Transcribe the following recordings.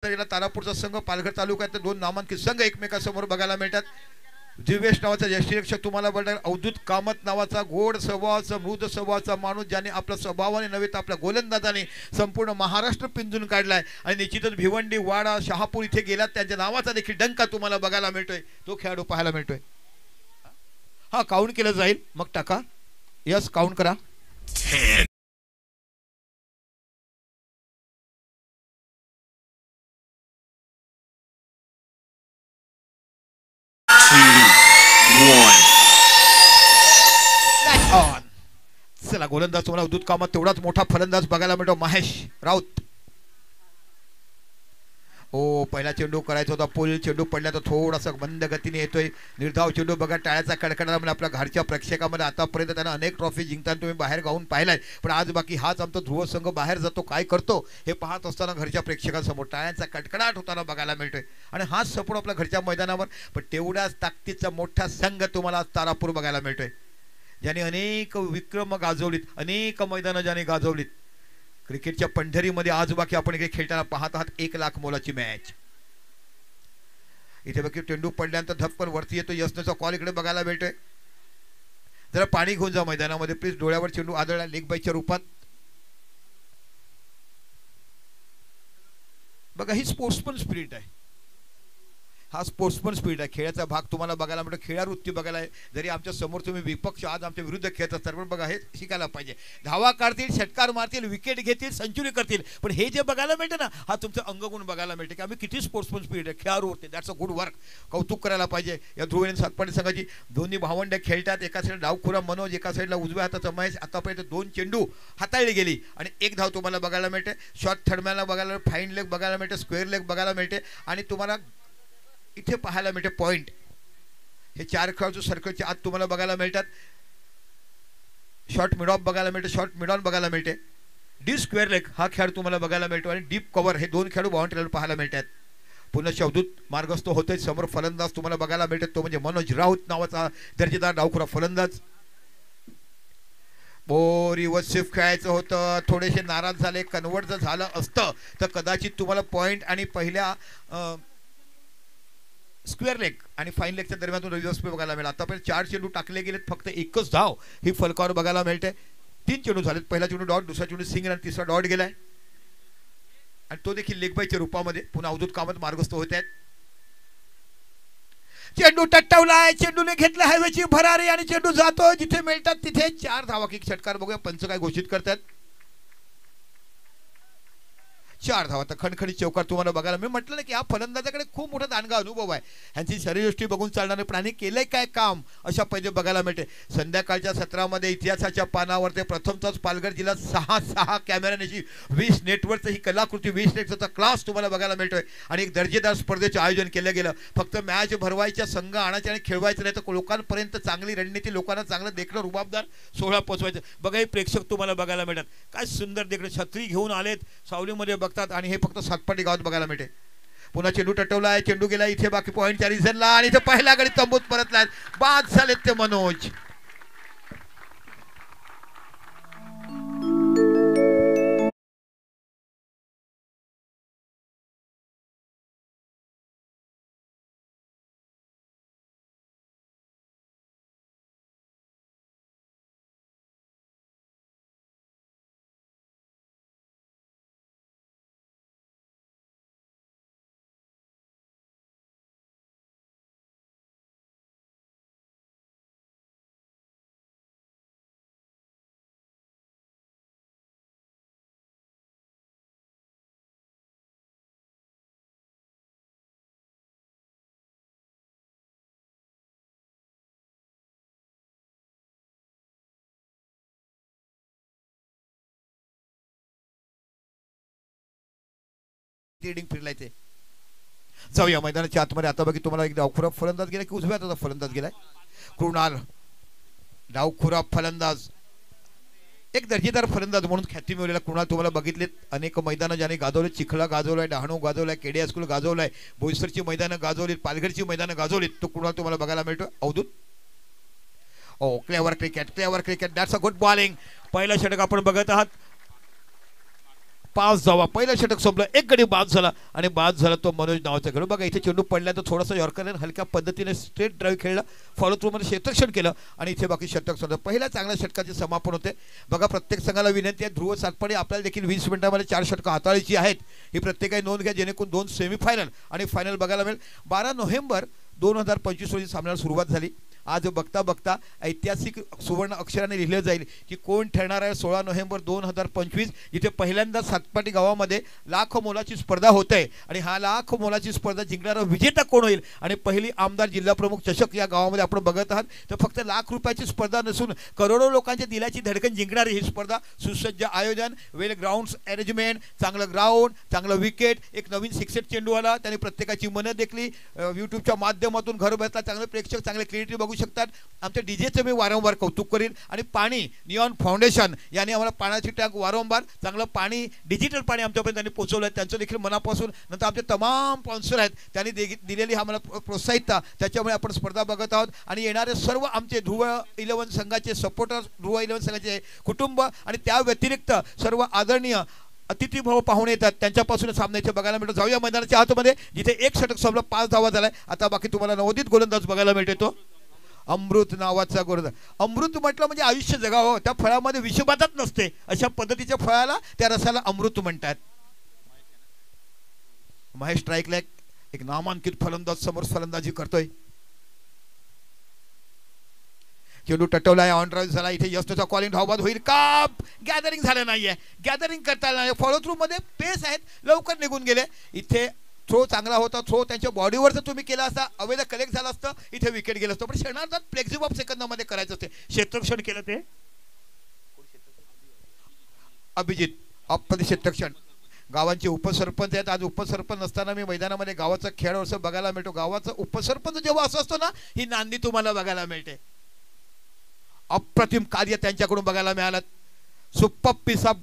तारापूरचा संघ, पालघर तालुक्यात दोन नामांकित संघ एकमेकांसमोर बघायला मिळतात. दिवेश नावाचा यष्टीरक्षक तुम्हाला बघा, अवधूत कामत नावाचा गोड स्वभावाचा मृद स्वभावाचा माणूस, ज्याने आपल्या स्वभावाने नव्हे तर आपल्या गोलंदाजाने संपूर्ण महाराष्ट्र पिंजून काढलाय. आणि निश्चितच भिवंडी, वाडा, शहापूर इथे गेलात त्यांच्या नावाचा देखील डंका तुम्हाला बघायला मिळतोय. तो खेळाडू पाहायला मिळतोय. हा काउंट केलं जाईल, मग टाका. यस, काउंट करा. चला, गोलंदाज तुम्हाला अवधूत कामात तेवढाच मोठा फलंदाज बघायला मिळतो, महेश राऊत. हो, पहिला चेंडू करायचा होता, पोल चेंडू पडला तर थोडासा मंद गतीने येतोय. निर्धाव चेंडू बघा, टाळ्याचा कडकडाट म्हणजे आपल्या घरच्या प्रेक्षकामध्ये आतापर्यंत त्यांना अनेक ट्रॉफी जिंकताना तुम्ही बाहेर गाऊन पाहिलाय, पण आज बाकी हाच आमचा ध्रुव संघ बाहेर जातो, काय करतो हे पाहत असताना घरच्या प्रेक्षकांसमोर टाळ्यांचा कडकडाट होताना बघायला मिळतोय. आणि हाच सपोर्ट आपल्या घरच्या मैदानावर, पण तेवढ्याच ताकदीचा मोठा संघ तुम्हाला तारापूर बघायला मिळतोय, ज्याने अनेक विक्रम गाजवलीत, अनेक मैदानं ज्याने गाजवलीत. क्रिकेटच्या पंढरीमध्ये आज बाकी आपण इकडे खेळताना पाहत आहात 1 लाख मोलाची मॅच. इथे बाकी चेंडू पडल्यानंतर धप्पन वरती येतो, यशनचा कॉल इकडे बघायला मिळतोय. जरा पाणी घेऊन जा मैदानामध्ये प्लीज. डोळ्यावर चेंडू आदळला लेग बायच्या रूपात. बघा, ही स्पोर्ट्समन स्पिरिट आहे, हा स्पोर्ट्समन स्पिरिट आहे. खेळाचा भाग तुम्हाला बघायला मिळतो, खेळावृत्ती बघायला. जरी आमच्या समोर तुम्ही विपक्ष आज आमच्या विरुद्ध खेळत असतात, पण बघा हे शिकायला पाहिजे. धावा काढतील, षटकार मारतील, विकेट घेतील, सेंचुरी करतील, पण हे जे बघायला मिळतं ना, हा तुमचा अंगगुण बघायला मिळते की आम्ही किती स्पोर्ट्समन स्पिरिट आहे, खेळावरती. That's a good work. कौतुक करायला पाहिजे या ध्रुवेन सातपाडी संघाची. दोन्ही भावंड खेळतात, एका साईड डावखुरा मनोज, एका साईडला उजव्या हाताचा महेश. आतापर्यंत 2 चेंडू हाताळली गेली आणि 1 धाव तुम्हाला बघायला मिळते. शॉर्ट थर्डमॅनला बघायला, फाईन लेग बघायला मिळते, स्क्वेअर लेग बघायला मिळते. आणि तुम्हाला इथे पाहायला मिळते पॉइंट. हे 4 खेळाडू सर्कलच्या आत तुम्हाला बघायला मिळतात. शॉर्ट मिड ऑफ बघायला मिळते, शॉर्ट मिड ऑन बघायला मिळते. डी स्क्वेअर लेग हा खेळ तुम्हाला बघायला मिळतो आणि डीप कव्हर हे 2 खेळाडू बाउंड्रीला पाहायला मिळतात. पुन्हा अवधूत मार्गस्थ होते. समोर फलंदाज तुम्हाला बघायला मिळतात, तो म्हणजे मनोज राऊत नावाचा दर्जेदार डावखुरा फलंदाज. बोरी वसिफ खेळायचं होतं, थोडेसे नाराज झाले. कन्वर्ट जर झालं असतं तर कदाचित तुम्हाला पॉइंट आणि पहिल्या स्क्वेअर लेग आणि फाईन लेगच्या दरम्यान रिव्हर्स पे बघायला मिळेल. आतापर्यंत 4 चेंडू टाकले गेलेत, फक्त 1च धाव ही फलकावर बघायला मिळते. 3 चेंडू झालेत, पहिला चेंडू डॉट, दुसरा चेंडू सिंगल आणि तिसरा डॉट गेलाय आणि तो देखील लेग बायच्या रूपामध्ये. पुन्हा अवधूत कामत मार्गस्थ होत आहेत. चेंडू टट्टवलाय, चेंडूने घेतला हवेची भरारी आणि चेंडू जातो जिथे मिळतात तिथे. 4 धावा. किक षटकार बघूया पंच काय घोषित करतात. 4 धावा. तर खणखणीत चौकार तुम्हाला बघायला मी म्हटलं ना की हा फलंदाजाकडे खूप मोठा दांडगा अनुभव आहे. ह्यांची शरीरयष्टी बघून चालणारे प्राणी केलंय काय काम अशा पहिले बघायला मिळते. संध्याकाळच्या सत्रामध्ये इतिहासाच्या पानावर ते प्रथमच पालघर जिल्हा 6 कॅमेऱ्याची 20 नेटवर्कचं ही कलाकृती, 20 नेटचा क्लास तुम्हाला बघायला मिळतोय. आणि एक दर्जेदार स्पर्धेचे आयोजन केलं गेलं. फक्त मॅच भरवायच्या, संघ आणायचे आणि खेळवायचं नाही, तर लोकांपर्यंत चांगली रणनीती, लोकांना चांगलं देखणं, रुबाबदार सोहळा पोचवायचं. बघा हे प्रेक्षक तुम्हाला बघायला मिळतात, काय सुंदर देखणं. छत्री घेऊन आलेत, सावलीमध्ये बघतात आणि हे फक्त सातपाटी गावात बघायला मिळते. पुन्हा चेंडू टटवला आहे, चेंडू गेला इथे बाकी पॉईंटच्या रिझनला आणि इथे पहिल्या गडी तंबूत परतला. बाद झालेत ते मनोज. ट्रेडिंग फिरलाय ते. जाऊया मैदानाच्या आतमध्ये. आता बघी तुम्हाला एक डावखुरा फलंदाज गेला की उजव्या हाताचा फलंदाज गेलाय. कृणाल डावखुरा फलंदाज, एक दर्जेदार फलंदाज म्हणून ख्याती मिळवलेला कृणाल तुम्हाला बघितलेत. अनेक मैदानं ज्याने गाजवले. चिखला गाजवलाय, डहाणू गाजवलाय, केडी हायस्कूल गाजवलाय, बोईसरची मैदानं गाजवलीत, पालघरची मैदानं गाजवलीत. तो कृणाल तुम्हाला बघायला मिळतो. Avadhoot, oh clever cricket, clever cricket. That's a good bowling. पहिला षटक आपण बघत आहात. 5 धावा. पहिलं षटक संपलं, एक गडी बाद झाला आणि बाद झाला तो मनोज नावाचा खेळाडू. बघा इथे चेंडू पडला तर थोडासा यॉर्करने हलक्या पद्धतीने स्ट्रेट ड्राईव्ह खेळला, फॉलो थ्रूमध्ये क्षेत्ररक्षण केलं आणि इथे बाकी षटक संपलं. पहिल्या चांगल्या षटकाचे समापन होते. बघा प्रत्येक संघाला विनंती आहे, ध्रुव सातपाडी आपल्याला देखील 20 मिनिटांमध्ये 4 षटकं हाताळायची आहेत. ही प्रत्येकाने नोंद घ्या जेणेकरून 2 सेमीफायनल आणि फायनल बघायला मिळेल. 12 नोव्हेंबर 2025 रोजी सामन्याला सुरुवात झाली. आज बघता बघता ऐतिहासिक सुवर्ण अक्षराने लिहिलं जाईल की कोण ठरणार आहे 16 नोव्हेंबर 2025, जिथे पहिल्यांदा सातपाटी गावामध्ये लाख मोलाची स्पर्धा होत आहे आणि हा लाख मोलाची स्पर्धा जिंकणारा विजेता कोण होईल. आणि पहिली आमदार जिल्हा प्रमुख चषक या गावामध्ये आपण बघत आहात. तर फक्त लाख रुपयाची स्पर्धा नसून करोडो लोकांच्या दिलाची धडकन जिंकणारी ही स्पर्धा. सुसज्ज आयोजन, वेल ग्राउंड्स अरेंजमेंट, चांगलं ग्राउंड, चांगलं विकेट, एक नवीन सिक्सेट चेंडू आला, त्याने प्रत्येकाची मनं देखली. यूट्यूबच्या माध्यमातून घर बसला चांगले प्रेक्षक, चांगले क्रिएटिव्ह बघू शकतात. आमच्या डीजेचं मी वारंवार कौतुक करीन. आणि पाणी, निऑन फाउंडेशन यांनी आम्हाला पाण्याची टँक वारंवार चांगलं पाणी, डिजिटल पाणी आमच्यापर्यंत त्यांनी पोहोचवलं आहे, त्यांचं देखील मनापासून. नंतर आमचे तमाम स्पॉन्सर आहेत, त्यांनी दिलेली आम्हाला प्रोत्साहितता, त्याच्यामुळे आपण स्पर्धा बघत आहोत. आणि येणारे सर्व आमचे ध्रुव 11 संघाचे सपोर्टर, ध्रुव 11 संघाचे कुटुंब आणि त्या व्यतिरिक्त सर्व आदरणीय अतिथी भाऊ पाहुणे येतात, त्यांच्यापासून सामना इथे बघायला मिळतो. जाऊया मैदानाच्या आतमध्ये, जिथे एक षटक संपलं, 5 धावा झालाय. आता बाकी तुम्हाला नवोदित गोलंदाज बघायला मिळते, तो अमृत नावाचा गोलंदाज. अमृत म्हटलं म्हणजे आयुष्य जगावं, त्या फळामध्ये विषबाधाच नसते, अशा पद्धतीच्या फळाला, त्या रसाला अमृत म्हणतात. महेश स्ट्राईकला एक नामांकित फलंदाज समोर फलंदाजी करतोय. चेंडू टटवलाय, ऑन ड्राईव्ह झाला. इथे यशचा कॉलिंग धावबाद होईल का? गॅदरिंग झालं नाहीये, गॅदरिंग करता नाही. फॉलो थ्रू मध्ये पेस आहेत, लवकर निघून गेले. इथे थ्रो चांगला होता, थ्रो त्यांच्या बॉडीवर जर तुम्ही केला असता अवैध कलेक्ट झाला असतं, इथे विकेट गेलं असतं. पण क्षणार्धात फ्लेक्झिबल ऑफ सेकंदामध्ये करायचं असते. क्षेत्ररक्षण केलं ते अभिजित, अप्रतिम क्षेत्ररक्षण. गावांचे उपसरपंच आहेत. आज उपसरपंच नसताना मी मैदानामध्ये गावाचा खेळ असं बघायला मिळतो. गावाचा उपसरपंच जेव्हा असं असतो ना, ही नांदी तुम्हाला बघायला मिळते. अप्रतिम कार्य त्यांच्याकडून बघायला मिळालं. सुपर पीस ऑफ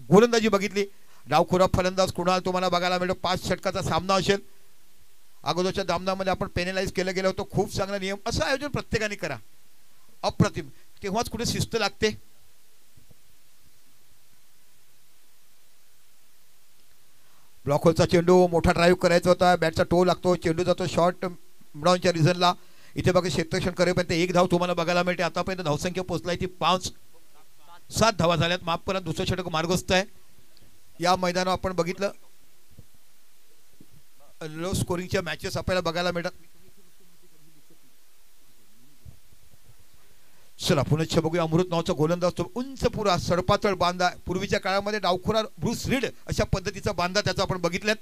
गोलंदाजी बघितली. डावखुरा फलंदाज कुणाल तुम्हाला बघायला मिळतो. 5 षटकाचा सामना असेल. अगोदरच्या दामनामध्ये आपण पेनलाइज केलं गेलं होतं. खूप चांगला नियम, असं आयोजन प्रत्येकाने करा. अप्रतिम, तेव्हाच कुठे शिस्त लागते. ब्लॉक होलचा चेंडू, मोठा ड्राईव्ह करायचा होता, बॅटचा टो लागतो, चेंडू जातो शॉर्ट मिडॉनच्या रिझनला. इथे बघा क्षेत्ररक्षण करेपर्यंत 1 धाव तुम्हाला बघायला मिळते. आतापर्यंत धावसंख्या पोहोचलाय ती 5-7 धावा झाल्यात. माफ करा, दुसरं षटक मार्गस्थ आहे. या मैदानावर आपण बघितलं लो स्कोरिंगच्या मॅचेस आपल्याला बघायला मिळतात. चला पुन्हा बघूया. अमृत नावाचा गोलंदाज तो उंच पुरा सडपातळ बांधा. पूर्वीच्या काळामध्ये डावखुरा ब्रूस रीड अशा पद्धतीचा बांधा त्याचा आपण बघितल्यात.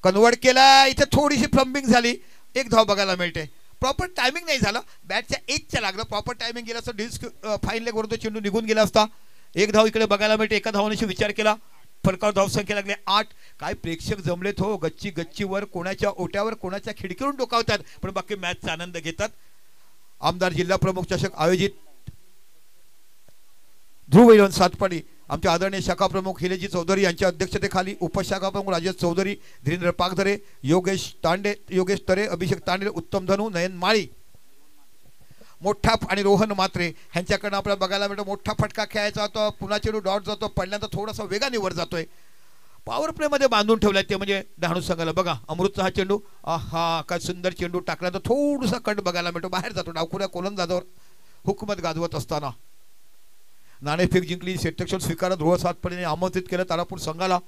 कन्वर्ट केला, इथे थोडीशी फ्लंबिंग झाली, 1 धाव बघायला मिळते. प्रॉपर टायमिंग नाही झालं, बॅटच्या एजच्या लागलं. प्रॉपर टायमिंग गेला असतं डिस्क फाईन लेग वरून तो चेंडू निघून गेला असता. 1 धाव इकडे बघायला मिळते. एका धावाने विचार केला, फलकावर धावसंख्या लागली 8. काय प्रेक्षक जमलेत हो, गच्ची गच्चीवर, कोणाच्या ओट्यावर, कोणाच्या खिडकीवरून डोकावतात, पण बाकी मॅचचा आनंद घेतात. आमदार जिल्हा प्रमुख चषक आयोजित ध्रुव 11 सातपाडी, आमचे आदरणीय शाखा प्रमुख हिलेजी चौधरी यांच्या अध्यक्षतेखाली उपशाखा प्रमुख राजेश चौधरी, धीरेंद्र पागधरे, योगेश तरे, अभिषेक तांडे, उत्तम धनू, नयन माळी, मोठा आणि रोहन मात्रे ह्यांच्याकडनं आपल्याला बघायला मिळतो. मोठा फटका खेळायचा होता, पुन्हा चेंडू डॉट जातो, पडल्यानंतर थोडासा वेगाने वर जातोय. पॉवर प्ले मध्ये बांधून ठेवलाय ते म्हणजे डहाणू संघाला. बघा अमृतचा हा चेंडू, आहा काय सुंदर चेंडू टाकला, तर थोडासा कट बघायला मिळतो, बाहेर जातो. डावखुऱ्या गोलंदाजावर हुकमत गाजवत असताना नाणेफेक जिंकली. क्षेत्ररक्षण स्वीकारत ध्रुव सातपाडीने आमंत्रित केलं तारापूर संघाला.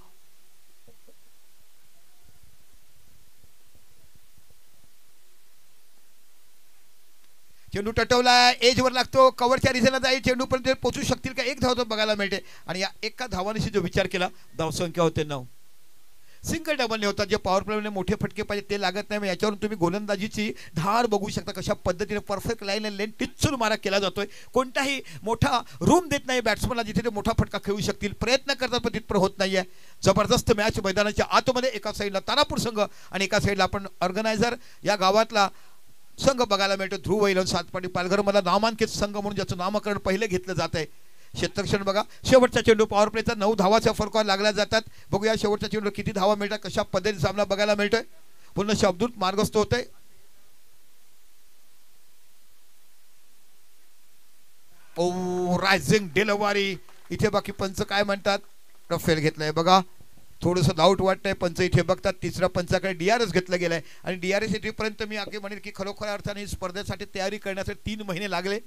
चेंडू टटवला, एजवर लागतो, कव्हरच्या रिझनला जाईल, चेंडू पर्यंत पोहोचू शकतील का? 1 धाव बघायला मिळते. आणि या एका धावानिशी जो विचार केला, धावसंख्या होते 9. सिंगल डबलने होतात. जे पॉवर प्लेमध्ये मोठे फटके पाहिजे ते लागत नाही. याच्यावरून तुम्ही गोलंदाजीची धार बघू शकता, कशा पद्धतीने परफेक्ट लाईन आणि लेन टिचून मारा केला जातोय. कोणताही मोठा रूम देत नाही बॅट्समनला जिथे ते मोठा फटका खेळू शकतील. प्रयत्न करतात पण तिथपर्यंत होत नाहीये. जबरदस्त मॅच मैदानाच्या आतमध्ये. एका साईडला तारापूर संघ आणि एका साईडला आपण ऑर्गनायझर या गावातला संघ बघायला मिळतो. ध्रुव 11 सातपाडी, पालघरमधला नामांकित संघ म्हणून ज्याचं नामकरण पहिले घेतलं जात आहे. क्षेत्ररक्षण बघा, शेवटचा चेंडू पॉवर प्लेचा 9 धावाच्या फरकावर लागल्या जातात. बघूया शेवटच्या चेंडू किती धावा मिळतात, कशा पद्धतीने सामना बघायला मिळतोय. पुन्हा शब्दूत मार्गस्थ होतोय. ओ रायझिंग डिलिव्हरी. इथे बाकी पंच काय म्हणतात? रफेल घेतलाय बघा. थोडंसं डाऊट वाटतंय. पंच इथे बघतात. तिसऱ्या पंचाकडे DRS घेतलं गेलंय आणि DRS येथेपर्यंत मी अगे म्हणेन की खरोखर अर्थाने स्पर्धेसाठी तयारी करण्यासाठी 3 महिने लागले.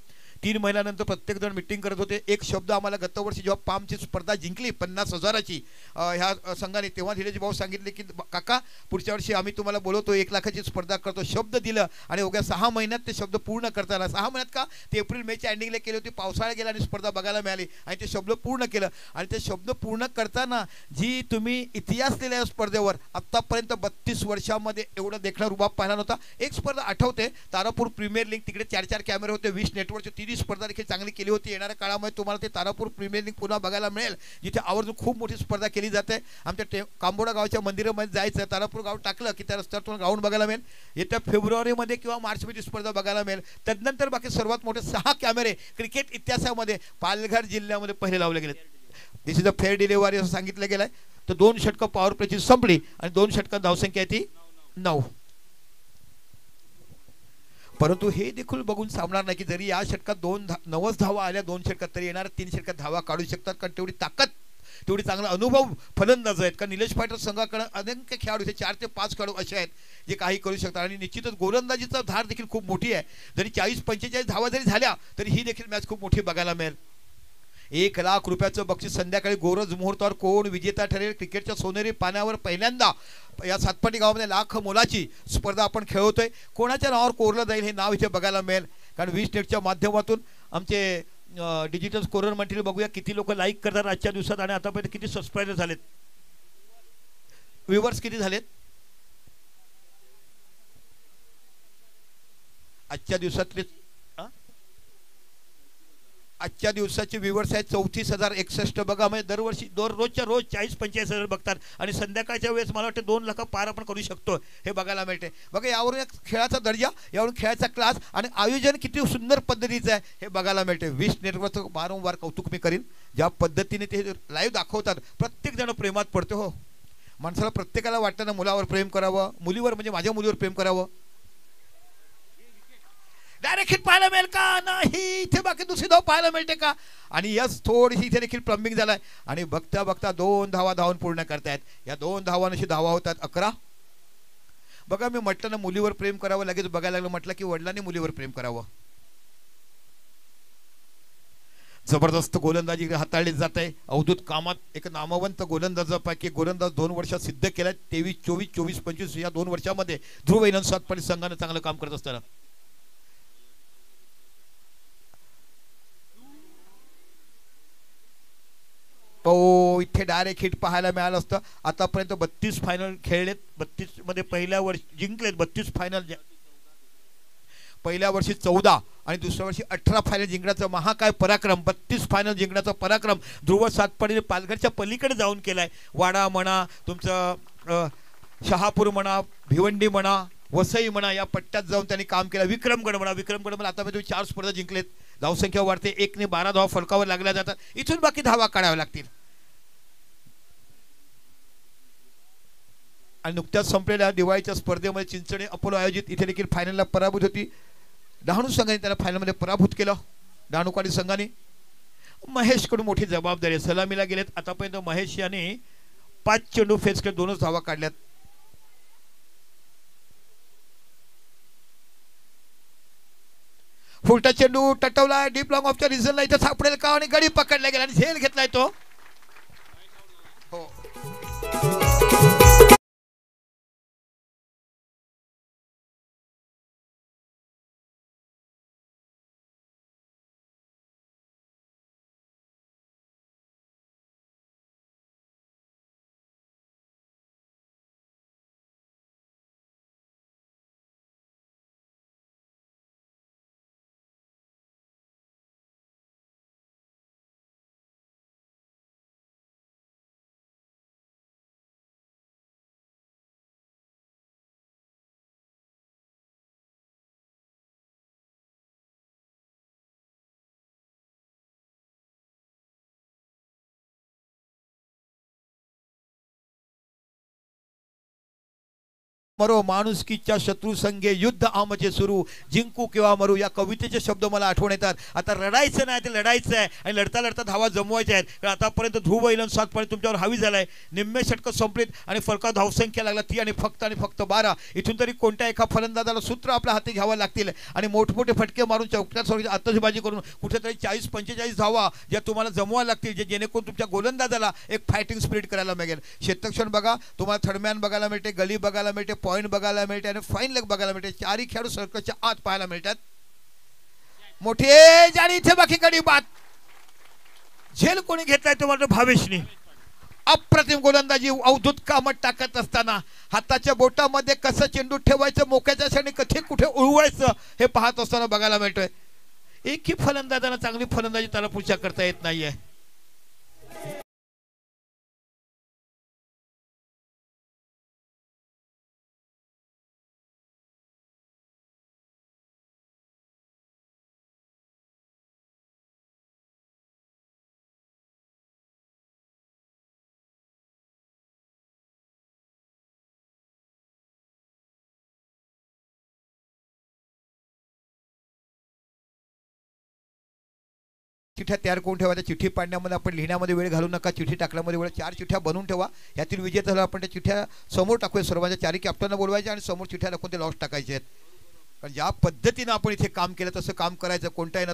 3 महिन्यानंतर प्रत्येक जण मिटिंग करत होते. एक शब्द आम्हाला गतवर्षी जेव्हा पामची स्पर्धा जिंकली 50,000ची ह्या संघाने, तेव्हा धीरज भाऊ सांगितले की काका पुढच्या वर्षी आम्ही तुम्हाला बोलवतो, 1 लाखाची स्पर्धा करतो. शब्द दिलं आणि अवघ्या 6 महिन्यात ते शब्द पूर्ण करता आला. 6 महिन्यात का? ते एप्रिल मेच्या एंडिंगला केली होती. पावसाळा गेला आणि स्पर्धा बघायला मिळाली आणि ते शब्द पूर्ण केलं. आणि ते शब्द पूर्ण करताना जी तुम्ही इतिहास लिहिला या स्पर्धेवर, आत्तापर्यंत 32 वर्षामध्ये एवढं देखणं रुबाब पाहिला नव्हता. एक स्पर्धा आठवते, तारापूर प्रीमियर लीग, तिकडे 4 कॅमेरे होते. 20 नेटवर्कची तिन्ही स्पर्धा देखील चांगली केली होती. येणाऱ्या काळामध्ये तुम्हाला ते तारापूर प्रीमियर लीग पुन्हा बघायला मिळेल, जिथे आवर्जून खूप मोठी स्पर्धा केली जाते. आमच्या कांबोडा गावच्या मंदिरामध्ये जायचं, तारापूर गाव टाकलं की त्या रस्त्यावर तुम्हाला ग्राउंड बघायला मिळेल. येत्या फेब्रुवारीमध्ये किंवा मार्चमध्ये स्पर्धा बघायला मिळेल. त्यानंतर बाकी सर्वात मोठे 6 कॅमेरे क्रिकेट इतिहासामध्ये पालघर जिल्ह्यामध्ये पहिले लावले गेले. दिस इज अ फेअर डिलिव्हरी असं सांगितलं गेलंय. तर 2 षटकं पॉवर प्लेची संपली आणि 2 षटकं धावसंख्या आहे ती 9. परंतु हे देखील बघून सामणार नाही की जरी या षटकात 90 धावा आल्या 2 षटकात, तरी येणाऱ्या 3 षटकात धावा काढू शकतात. कारण तेवढी ताकद, तेवढी चांगला अनुभव फलंदाज आहेत. कारण निलेश पाटील संघाकडे अनेक खेळाडू, 4 ते 5 खेळाडू असे आहेत जे काही करू शकतात. आणि निश्चितच गोलंदाजीचा धार देखील खूप मोठी आहे. जरी 40-45 धावा जरी झाल्या तरी ही देखील मॅच खूप मोठी बघायला मिळेल. 1 लाख रुपयाचं बक्षीस. संध्याकाळी गोरज मुहूर्तावर कोण विजेता ठरेल? क्रिकेटच्या सोनेरी पाण्यावर पहिल्यांदा या सातपाटी गावामध्ये लाख मोलाची स्पर्धा आपण खेळवतोय. कोणाच्या नावावर कोरलं जाईल हे नाव इथे बघायला मिळेल. कारण 20 नेटच्या माध्यमातून आमचे डिजिटल स्कोरर म्हणतील, बघूया किती लोक लाईक करतात आजच्या दिवसात आणि आतापर्यंत किती सबस्क्रायबर झालेत, व्ह्यूवर्स किती झालेत आजच्या दिवसातले. आजच्या दिवसाचे व्ह्यूवर्स आहेत 34,061. बघा, म्हणजे दरवर्षी रोजच्या रोज 40-45 हजार बघतात आणि संध्याकाळच्या वेळेस मला वाटतं 2 लाख पार आपण करू शकतो हे बघायला मिळते. बघा, यावरून एक खेळाचा दर्जा, यावरून खेळाचा क्लास आणि आयोजन किती सुंदर पद्धतीचं आहे हे बघायला मिळते. 20 नेटवर्कचं वारंवार कौतुक मी करीन. ज्या पद्धतीने ते लाईव्ह दाखवतात, प्रत्येक जण प्रेमात पडतो. हो, माणसाला प्रत्येकाला वाटतं ना मुलावर प्रेम करावं, मुलीवर म्हणजे माझ्या मुलीवर प्रेम करावं. डायरेक्ट हिट पाहायला मिळेल का? नाही. इथे बाकी दुसरी धाव पाहायला मिळते का? आणि यस, थोडीशी इथे देखील प्लंबिंग झालाय आणि बघता बघता 2 धावा धावून पूर्ण करतायत. या 2 धावांशी धावा होतात 11. बघा, मी म्हटलं ना मुलीवर प्रेम करावं, लगेच बघायला लागलं. म्हटलं की वडिलांनी मुलीवर प्रेम करावं. जबरदस्त गोलंदाजी हाताळली जात आहे. अवधूत कामत एक नामवंत गोलंदाजापैकी गोलंदाज 2 वर्षात सिद्ध केलाय. 23-24, 24-25 या 2 वर्षामध्ये ध्रुव इनन सातपाडी संघाने चांगलं काम करत असताना इथे डायरेक्ट हिट पाहायला मिळालं असतं. आतापर्यंत 32 फायनल खेळलेत. 32 मध्ये पहिल्या वर्षी जिंकलेत 32 फायनल. पहिल्या वर्षी 14 आणि दुसऱ्या वर्षी 18 फायनल जिंकण्याचा महाकाय पराक्रम, 32 फायनल जिंकण्याचा पराक्रम ध्रुव सातपाडीने पालघरच्या पलीकडे जाऊन केलाय. वाडा म्हणा, तुमचं शहापूर म्हणा, भिवंडी म्हणा, वसई म्हणा, या पट्ट्यात जाऊन त्यांनी काम केलं. विक्रमगड म्हणा, विक्रमगड आतापर्यंत 4 स्पर्धा जिंकलेत. धावसंख्या वाढते. 1 ने 12 धावा फलकावर लागल्या जातात. इथून बाकी धावा काढाव्या लागतील. आणि नुकत्याच संपलेल्या दिवाळीच्या स्पर्धेमध्ये चिंचणे अपोलो आयोजित इथे देखील फायनलला पराभूत होती. डहाणू संघाने त्याला फायनलमध्ये पराभूत केलं. डहाणूकाडी संघाने महेशकडून मोठी जबाबदारी. सलामीला गेलेत. आतापर्यंत महेश याने 5 चेंडू फेस केले, 2च धावा काढल्यात. फुलटा चेंडू टटवलाय डीप लॉंग ऑफच्या रिझनला. इथं सापडेल का? आणि गडी पकडला गेला आणि झेल घेतलाय तो. मरो माणुसकीच्या शत्रू संगे युद्ध आमचे सुरू, जिंकू किंवा मरू या कवितेचे शब्द मला आठवण येतात. आता रडायचं नाही, ते लढायचं आहे आणि लढता लढता धावा जमवायच्या आहेत. कारण आतापर्यंत ध्रुव इलन 7 पॉईंट तुमच्यावर हावी झालाय. निम्मे षटकं संपलीत आणि फरका धावसंख्या लागला ती आणि फक्त 12. इथून तरी कोणत्या एका फलंदाजाला सूत्र आपल्या हाती घ्यावं लागतील आणि मोठमोठे फटके मारून चौकट्यात सोडून आतषबाजी करून कुठेतरी 40-45 धावा ज्या तुम्हाला जमवायला लागतील, जेणेकरून तुमच्या गोलंदाजाला एक फायटिंग स्पिरिट करायला मिळेल. क्षेत्रक्षण बघा, तुम्हाला थर्डमॅन बघायला मिळते, गली बघायला मिळते, पॉईंट बघायला मिळते आणि फाईन लेग बघायला मिळते. चारही खेळाडू सर्कलच्या आत पाहायला मिळतात. मोठे आणि इथे बाकी कडी बात झेल कोणी घेतलाय तुम्हाला? भावेशनी. अप्रतिम गोलंदाजी, अवधूत कामत टाकत असताना हाताच्या बोटामध्ये कसं चेंडू ठेवायचं, मोक्याच्या क्षणी कथे कुठे उडवायचं हे पाहत असताना बघायला मिळतोय. एकही फलंदाजांना चांगली फलंदाजी त्याला पुढच्या करता येत नाहीये. चिठ्ठ्या तयार करून ठेवा. त्या चिठ्ठी पाडण्यामध्ये आपण लिहिण्यामध्ये वेळ घालू नका. चिठ्ठी टाकण्यामध्ये वेळ 4 चिठ्ठ्या बनवून ठेवा. यातील विजेता झाला आपण त्या चिठ्ठ्या समोर टाकूया. सर्वांच्या 4 कॅप्टनला बोलवायचे आणि समोर चिठ्ठ्या टाकून ते लॉस टाकायचे आहेत. कारण ज्या पद्धतीनं आपण इथे काम केलं तसं काम करायचं. कोणत्याही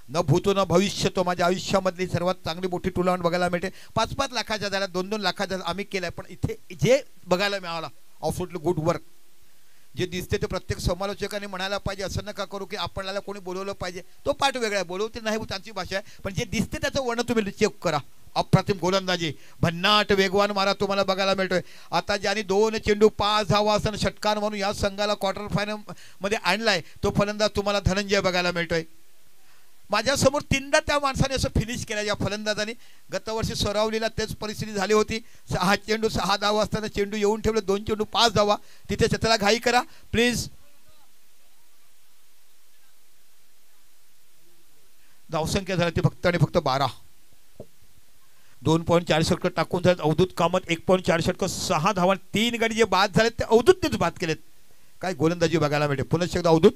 न भूतो न भविष्य तो माझ्या आयुष्यामधली सर्वात चांगली मोठी टुर्नामेंट बघायला मिळते. 5-5 लाखाच्या झाल्या, 2-2 लाखाच्या आम्ही केल्या. पण इथे जे बघायला मिळाला ऑफरोटली गुड वर्क जे दिसते ते प्रत्येक समालोचकाने म्हणायला पाहिजे. असं नका करू की आपल्याला कोणी बोलवलं पाहिजे, तो पाठ वेगळा आहे, बोलवते नाही त्यांची भाषा आहे. पण जे दिसते त्याचं वर्णन तुम्ही चेक करा. अप्रतिम गोलंदाजी, भन्नाट वेगवान मारा तुम्हाला बघायला मिळतोय. आता ज्याने 2 चेंडू 5 धावा असताना षटकार म्हणून या संघाला क्वार्टर फायनल मध्ये आणलाय तो फलंदाज तुम्हाला धनंजय बघायला मिळतोय. माझ्यासमोर 3दा त्या माणसाने असं फिनिश केलं. या फलंदाजाने गतवर्षी सरावलीला तेच परिस्थिती झाली होती. 6 चेंडू 6 धावा असताना चेंडू येऊन ठेवले, 2 चेंडू 5 धावा. तिथे त्याला घाई करा प्लीज. धावसंख्या झाली ती फक्त आणि फक्त 12. 2.4 षटकं टाकून झालेत. अवधूत कामत 1.4 षटकं 6 धावा. 3 गडी जे बाद झालेत ते अवधूतनेच बाद केलेत. काय गोलंदाजी बघायला मिळते. पुन्हा एकदा अवधूत.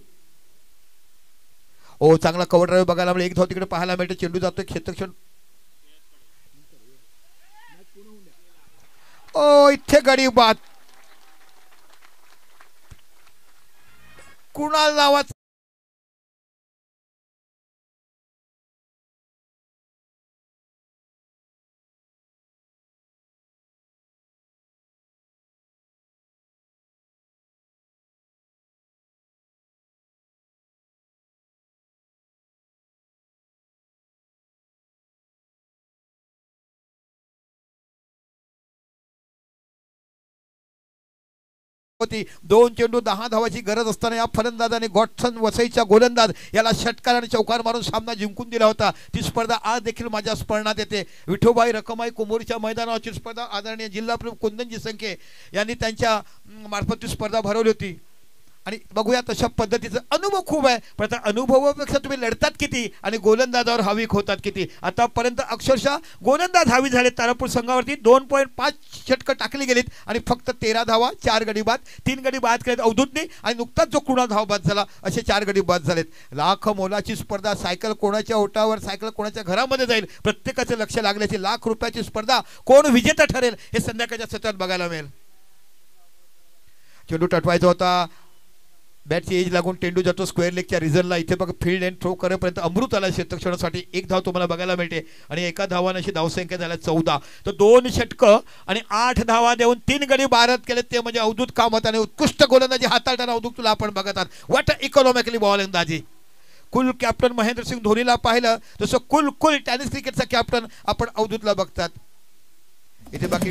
ओ चांगला कव्हर ड्राईव्ह बघायला मिळेल. 1 धाव तिकडे पाहायला मिळते. चेंडू जातोय क्षेत्रक्षण. ओ इथे गडी बाद. कुणाल नावाचा होती. 2 चेंडू 10 धावाची गरज असताना या फलंदाजाने गॉटसन वसईचा गोलंदाज याला षटकार आणि चौकार मारून सामना जिंकून दिला होता. ती स्पर्धा आज देखील माझ्या स्मरणात येते. विठोबाई रखमाई कुंभोरीच्या मैदानावरची स्पर्धा आदरणीय जिल्हा प्रमुख कुंदनजी संखे यांनी त्यांच्या मार्फत ती स्पर्धा भरवली होती. आणि बघूया तशा पद्धतीचा अनुभव खूप आहे. पण त्या अनुभवापेक्षा तुम्ही लढतात किती आणि गोलंदाजावर हावी होतात किती. आतापर्यंत अक्षरशः गोलंदाज हावी झाले. तारापूर संघावरती 2.5 षटकं टाकली गेलीत आणि फक्त 13 धावा, 4 गडी बाद. 3 गडी बाद केलेत अवधूतने आणि नुकताच जो कुणा धाव बाद झाला असे 4 गडी बाद झालेत. लाख मोलाची स्पर्धा. सायकल कोणाच्या ओटावर, सायकल कोणाच्या घरामध्ये जाईल, प्रत्येकाचे लक्ष लागल्याची लाख रुपयाची स्पर्धा. कोण विजेता ठरेल हे संध्याकाळच्या सत्रात बघायला मिळेल. चेंडू टटवायचा होता. बॅटची एज लागून चेंडू जातो स्क्वेअर लेगच्या रिझनला. इथे बघा फील्ड एंड थ्रो करेपर्यंत अमृत आला क्षेत्रक्षणासाठी. 1 धाव तुम्हाला बघायला मिळते आणि एका धावाने अशी धावसंख्या झाल्या 14. तर 2 षटकं आणि 8 धावा देऊन 3 गडी बाद केलेत. ते म्हणजे अवधूत कामत आणि उत्कृष्ट गोलंदाजी हाताळताना अवधूत तुला आपण बघत आहात. व्हॉट इकॉनॉमिकली गोलंदाजी. कुल कॅप्टन महेंद्रसिंग धोनीला पाहिलं तसं कुल टेनिस क्रिकेटचा कॅप्टन आपण अवधूतला बघतात. इथे बाकी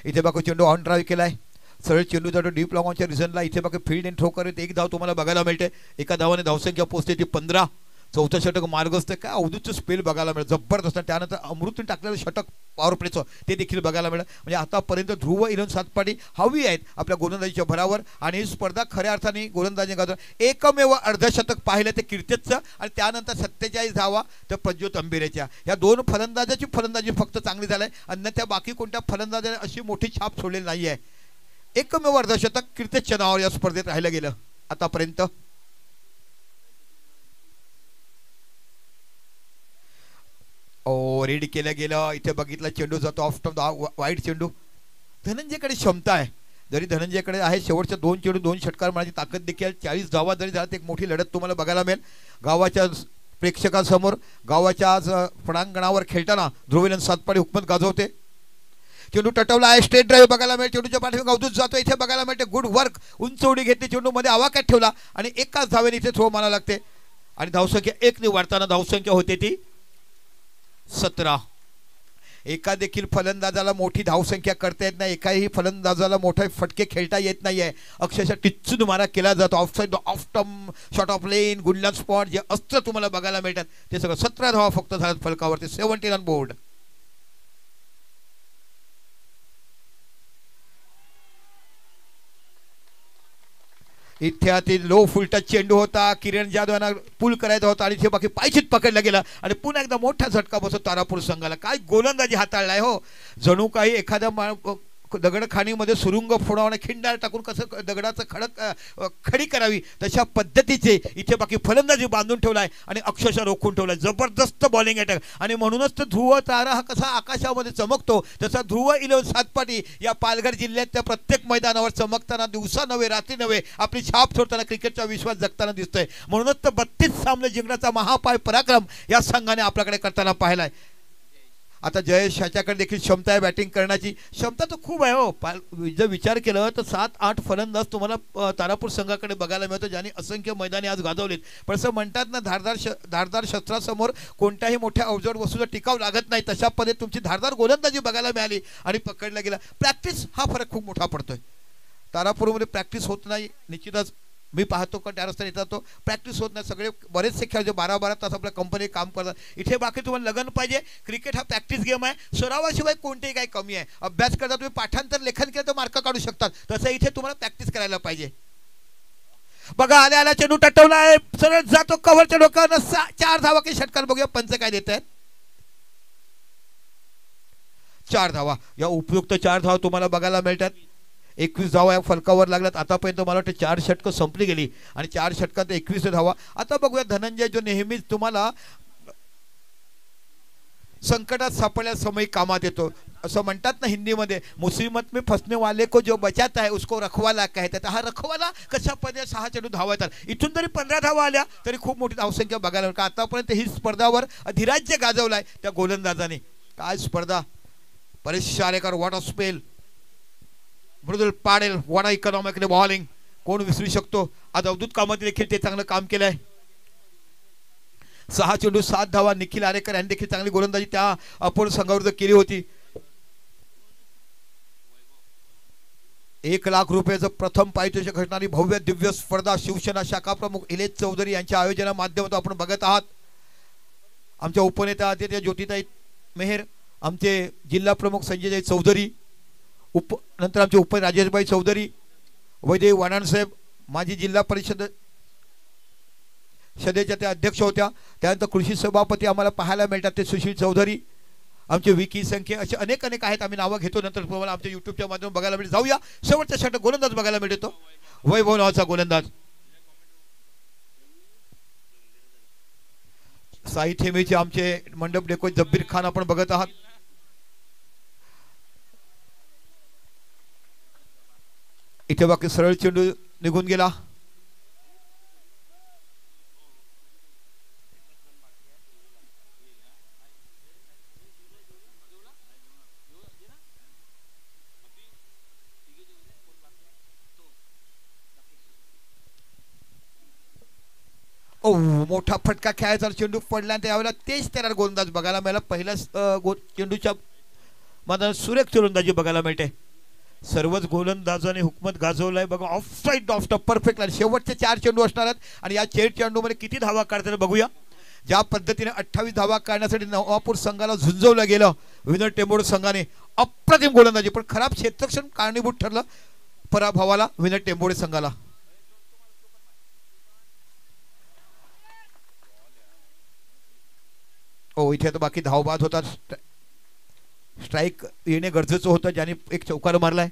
इथे बघा चेंडू ऑन ड्राईव्ह केलाय, सरळ चेंडू जातो डीप लॉंगॉनच्या रिझनला. इथे बघा फील्ड अँड थ्रो करत एक धाव तुम्हाला बघायला मिळते. एका धावाने धावसंख्या पोहोचते ती 15. चौथं षटक मार्गस्थ, काय अवधूतचं स्पेल बघायला मिळेल जबरदस्त. त्यानंतर अमृतने टाकलेलं षटक पॉवर प्लेचं ते देखील बघायला मिळेल. म्हणजे आतापर्यंत ध्रुव इलेवन सातपाटी हवी आहेत आपल्या गोलंदाजीच्या भरावर आणि ही स्पर्धा खऱ्या अर्थाने गोलंदाजी गाजव. एकमेव अर्धशतक पाहिलं ते कीर्तितचं आणि त्यानंतर 47 धावा तर प्रज्योत अंबिरेच्या. या दोन फलंदाजाची फलंदाजी फक्त चांगली झाली आहे, अन्यथा बाकी कोणत्या फलंदाजाने अशी मोठी छाप सोडलेली नाही आहे. एकमेव अर्धशतक कीर्तितच्या नावावर या स्पर्धेत राहिलं गेलं आतापर्यंत. रेडी केलं गेलं. इथे बघितलं चेंडू जातो ऑफ स्टंप, वाईट चेंडू. धनंजयकडे क्षमता आहे, जरी धनंजयकडे आहे शेवटच्या 2 चेंडू 2 षटकार मारण्याची ताकद देखील. 40 धावा जरी झाला एक मोठी लढत तुम्हाला बघायला मिळेल. गावाच्या प्रेक्षकांसमोर गावाच्या आज पटांगणावर खेळताना ध्रुवीलन सातपाडी हुकमत गाजवते. चेंडू टटवला आहे, स्ट्रेट ड्राईव्ह बघायला मिळेल. चेंडूच्या पाठीमागे अवधूत जातो, इथे बघायला मिळते गुड वर्क. उंच उडी घेतली, चेंडू मध्ये आवाक्यात ठेवला आणि एकाच धावेने इथे थ्रो मारायला लागते आणि धावसंख्या 1 ने वाढताना धावसंख्या होते ती 17. एका देखील फलंदाजाला मोठी धावसंख्या करता येत नाही, एकाही फलंदाजाला मोठे फटके खेळता येत नाही आहे. अक्षरशः टिच्चून मारा केला जातो. Offside, off stump, short of length, good length spot जे अस्त्र तुम्हाला बघायला मिळतात ते सगळं. 17 धावा फक्त झाल्यात फलकावरती, 17 ऑन बोर्ड. इथे लो फुलटा चेंडू होता, किरण जाधव यांना पुल करायचा होता आणि इथे बाकी पायचीत पकडला गेला आणि पुन्हा एकदा मोठा झटका बसतो तारापूर संघाला. काय गोलंदाजी हाताळलाय हो, जणू काही एखाद्या दगडखाणीमध्ये सुरुंग फोडावणे खिंडार टाकून कसं दगडाचं खडी करावी तशा पद्धतीचे इथे बाकी फलंदाजी बांधून ठेवलाय आणि अक्षरशः रोखून ठेवलाय. जबरदस्त बॉलिंग अटॅक आणि म्हणूनच तर ध्रुव तारा हा कसा आकाशामध्ये चमकतो तसा ध्रुव इलेवन सातपाटी या पालघर जिल्ह्यातल्या प्रत्येक मैदानावर चमकताना दिवसा नव्हे रात्री नव्हे आपली छाप सोडताना क्रिकेटचा विश्वास जगताना दिसतोय. म्हणूनच तर 32 सामने जिंकण्याचा महापाय पराक्रम या संघाने आपल्याकडे करताना पाहिलाय. आता जयेश ह्याच्याकडे देखील क्षमता आहे, बॅटिंग करण्याची क्षमता तर खूप आहे हो. जर विचार केलं तर 7-8 फलंदाज तुम्हाला तारापूर संघाकडे बघायला मिळतो ज्यांनी असंख्य मैदानी आज गाजवलेत. पण असं म्हणतात ना, धारदार शस्त्रासमोर कोणत्याही मोठ्या अवजड वस्तूचा टिकाव लागत नाही, तशा पद्धतीत तुमची धारदार गोलंदाजी बघायला मिळाली आणि पकडला गेला. प्रॅक्टिस हा फरक खूप मोठा पडतोय. तारापूरमध्ये प्रॅक्टिस होत नाही निश्चितच. मी पाहतो का त्या रस्त्याने येतात तो प्रॅक्टिस होत नाही. सगळे बरेचसे खेळाडू 12-12 तास आपल्या कंपनी काम करतात. इथे बाकी तुम्हाला लगन पाहिजे. क्रिकेट हा प्रॅक्टिस गेम आहे, सरावाशिवाय कोणतेही काही कमी आहे. अभ्यास करता तुम्ही पाठांतर लेखन केलं तर मार्क काढू शकतात, तसं इथे तुम्हाला प्रॅक्टिस करायला पाहिजे. बघा आल्या चेंडू टटवला आहे, सरळ जातो कव्हरच्या डोक्यावर. 4 धावा की षटकार. बघूया पंच काय देत आहेत. 4 धावा. या उपयुक्त 4 धावा तुम्हाला बघायला मिळतात. 21 धावा या फलकावर लागल्यात. आतापर्यंत मला वाटतं 4 षटकं संपली गेली आणि 4 षटकात 21 धावा. आता बघूया धनंजय जो नेहमीच तुम्हाला संकटात सापडल्या समय कामात येतो. असं म्हणतात ना हिंदीमध्ये, मुसीबत में फसने वाले को जो बचाता है उसको रखवाला कहते हैं. हा रखवाला कशा पद्धतीने 6 चेंडू धावा येतात. इथून जरी 15 धावा आल्या तरी खूप मोठी धावसंख्या बघायला मिळते. आतापर्यंत ही स्पर्धावर अधिराज्य गाजवलाय त्या गोलंदाजाने. काय स्पर्धा, परेश शारेकर व्हॉट अ स्पेल, मृदुल पाडेल व्हॉट अ इकॉनॉमिकली बॉलिंग, कोण विसरू शकतो. आज अवधूत कामत देखील ते चांगलं काम केलंय. 6 चेंडू 7 धावा. निखिल आरेकर यांनी देखील चांगली गोलंदाजी त्या अपोलो संघावर केली होती. 1 लाख रुपयाचं प्रथम पारितोषिक घडणारी भव्य दिव्य स्पर्धा शिवसेना शाखा प्रमुख इलेश चौधरी यांच्या आयोजना माध्यमातून आपण बघत आहात. आमच्या उपनेता आदित्य ज्योतिताई मेहर, आमचे जिल्हा प्रमुख संजयताई चौधरी, नंतर आमचे राजेशभाई चौधरी, वैदेव वाणाणसाहेब माजी जिल्हा परिषद सदेच्या त्या अध्यक्ष होत्या. त्यानंतर कृषी सभापती आम्हाला पाहायला मिळतात ते सुशील चौधरी, आमचे विकी संख्ये, असे अनेक आम्ही नावं घेतो. नंतर तुम्हाला आमच्या युट्यूबच्या माध्यमातून बघायला मिळेल. जाऊया शेवटच्या षटक गोलंदाज बघायला मिळतो. वैभव नावाचा गोलंदाज. साई थेमेचे आमचे मंडप डेको जब्बीर खान आपण बघत आहात. इथे बाकी सरळ चेंडू निघून गेला. मोठा फटका खेळायचा, चेंडू पडला आणि त्यावेळेला तेच त्याला गोलंदाज बघायला मिळाला. पहिल्याच चेंडूच्या मैदानात सुरेख गोलंदाजी बघायला मिळते. सर्वच गोलंदाजाने हुकमत गाजवलाय बघा. Of side of stop perfect line. शेवटचे 4 चेंडू असणार आहेत आणि या 4 चेंडूमध्ये किती धावा काढतात बघूया. ज्या पद्धतीने 28 धावा काढण्यासाठी नवापूर संघाला झुंजवलं गेलं विनर टेंबोडे संघाने, अप्रतिम गोलंदाजी, पण खराब क्षेत्ररक्षण कारणीभूत ठरलं पराभवाला विनर टेंबोडे संघाला. हो, इथे तर बाकी धावबाद होता. स्ट्राईक येणे गरजेचं होतं, ज्याने एक चौकार मारलाय.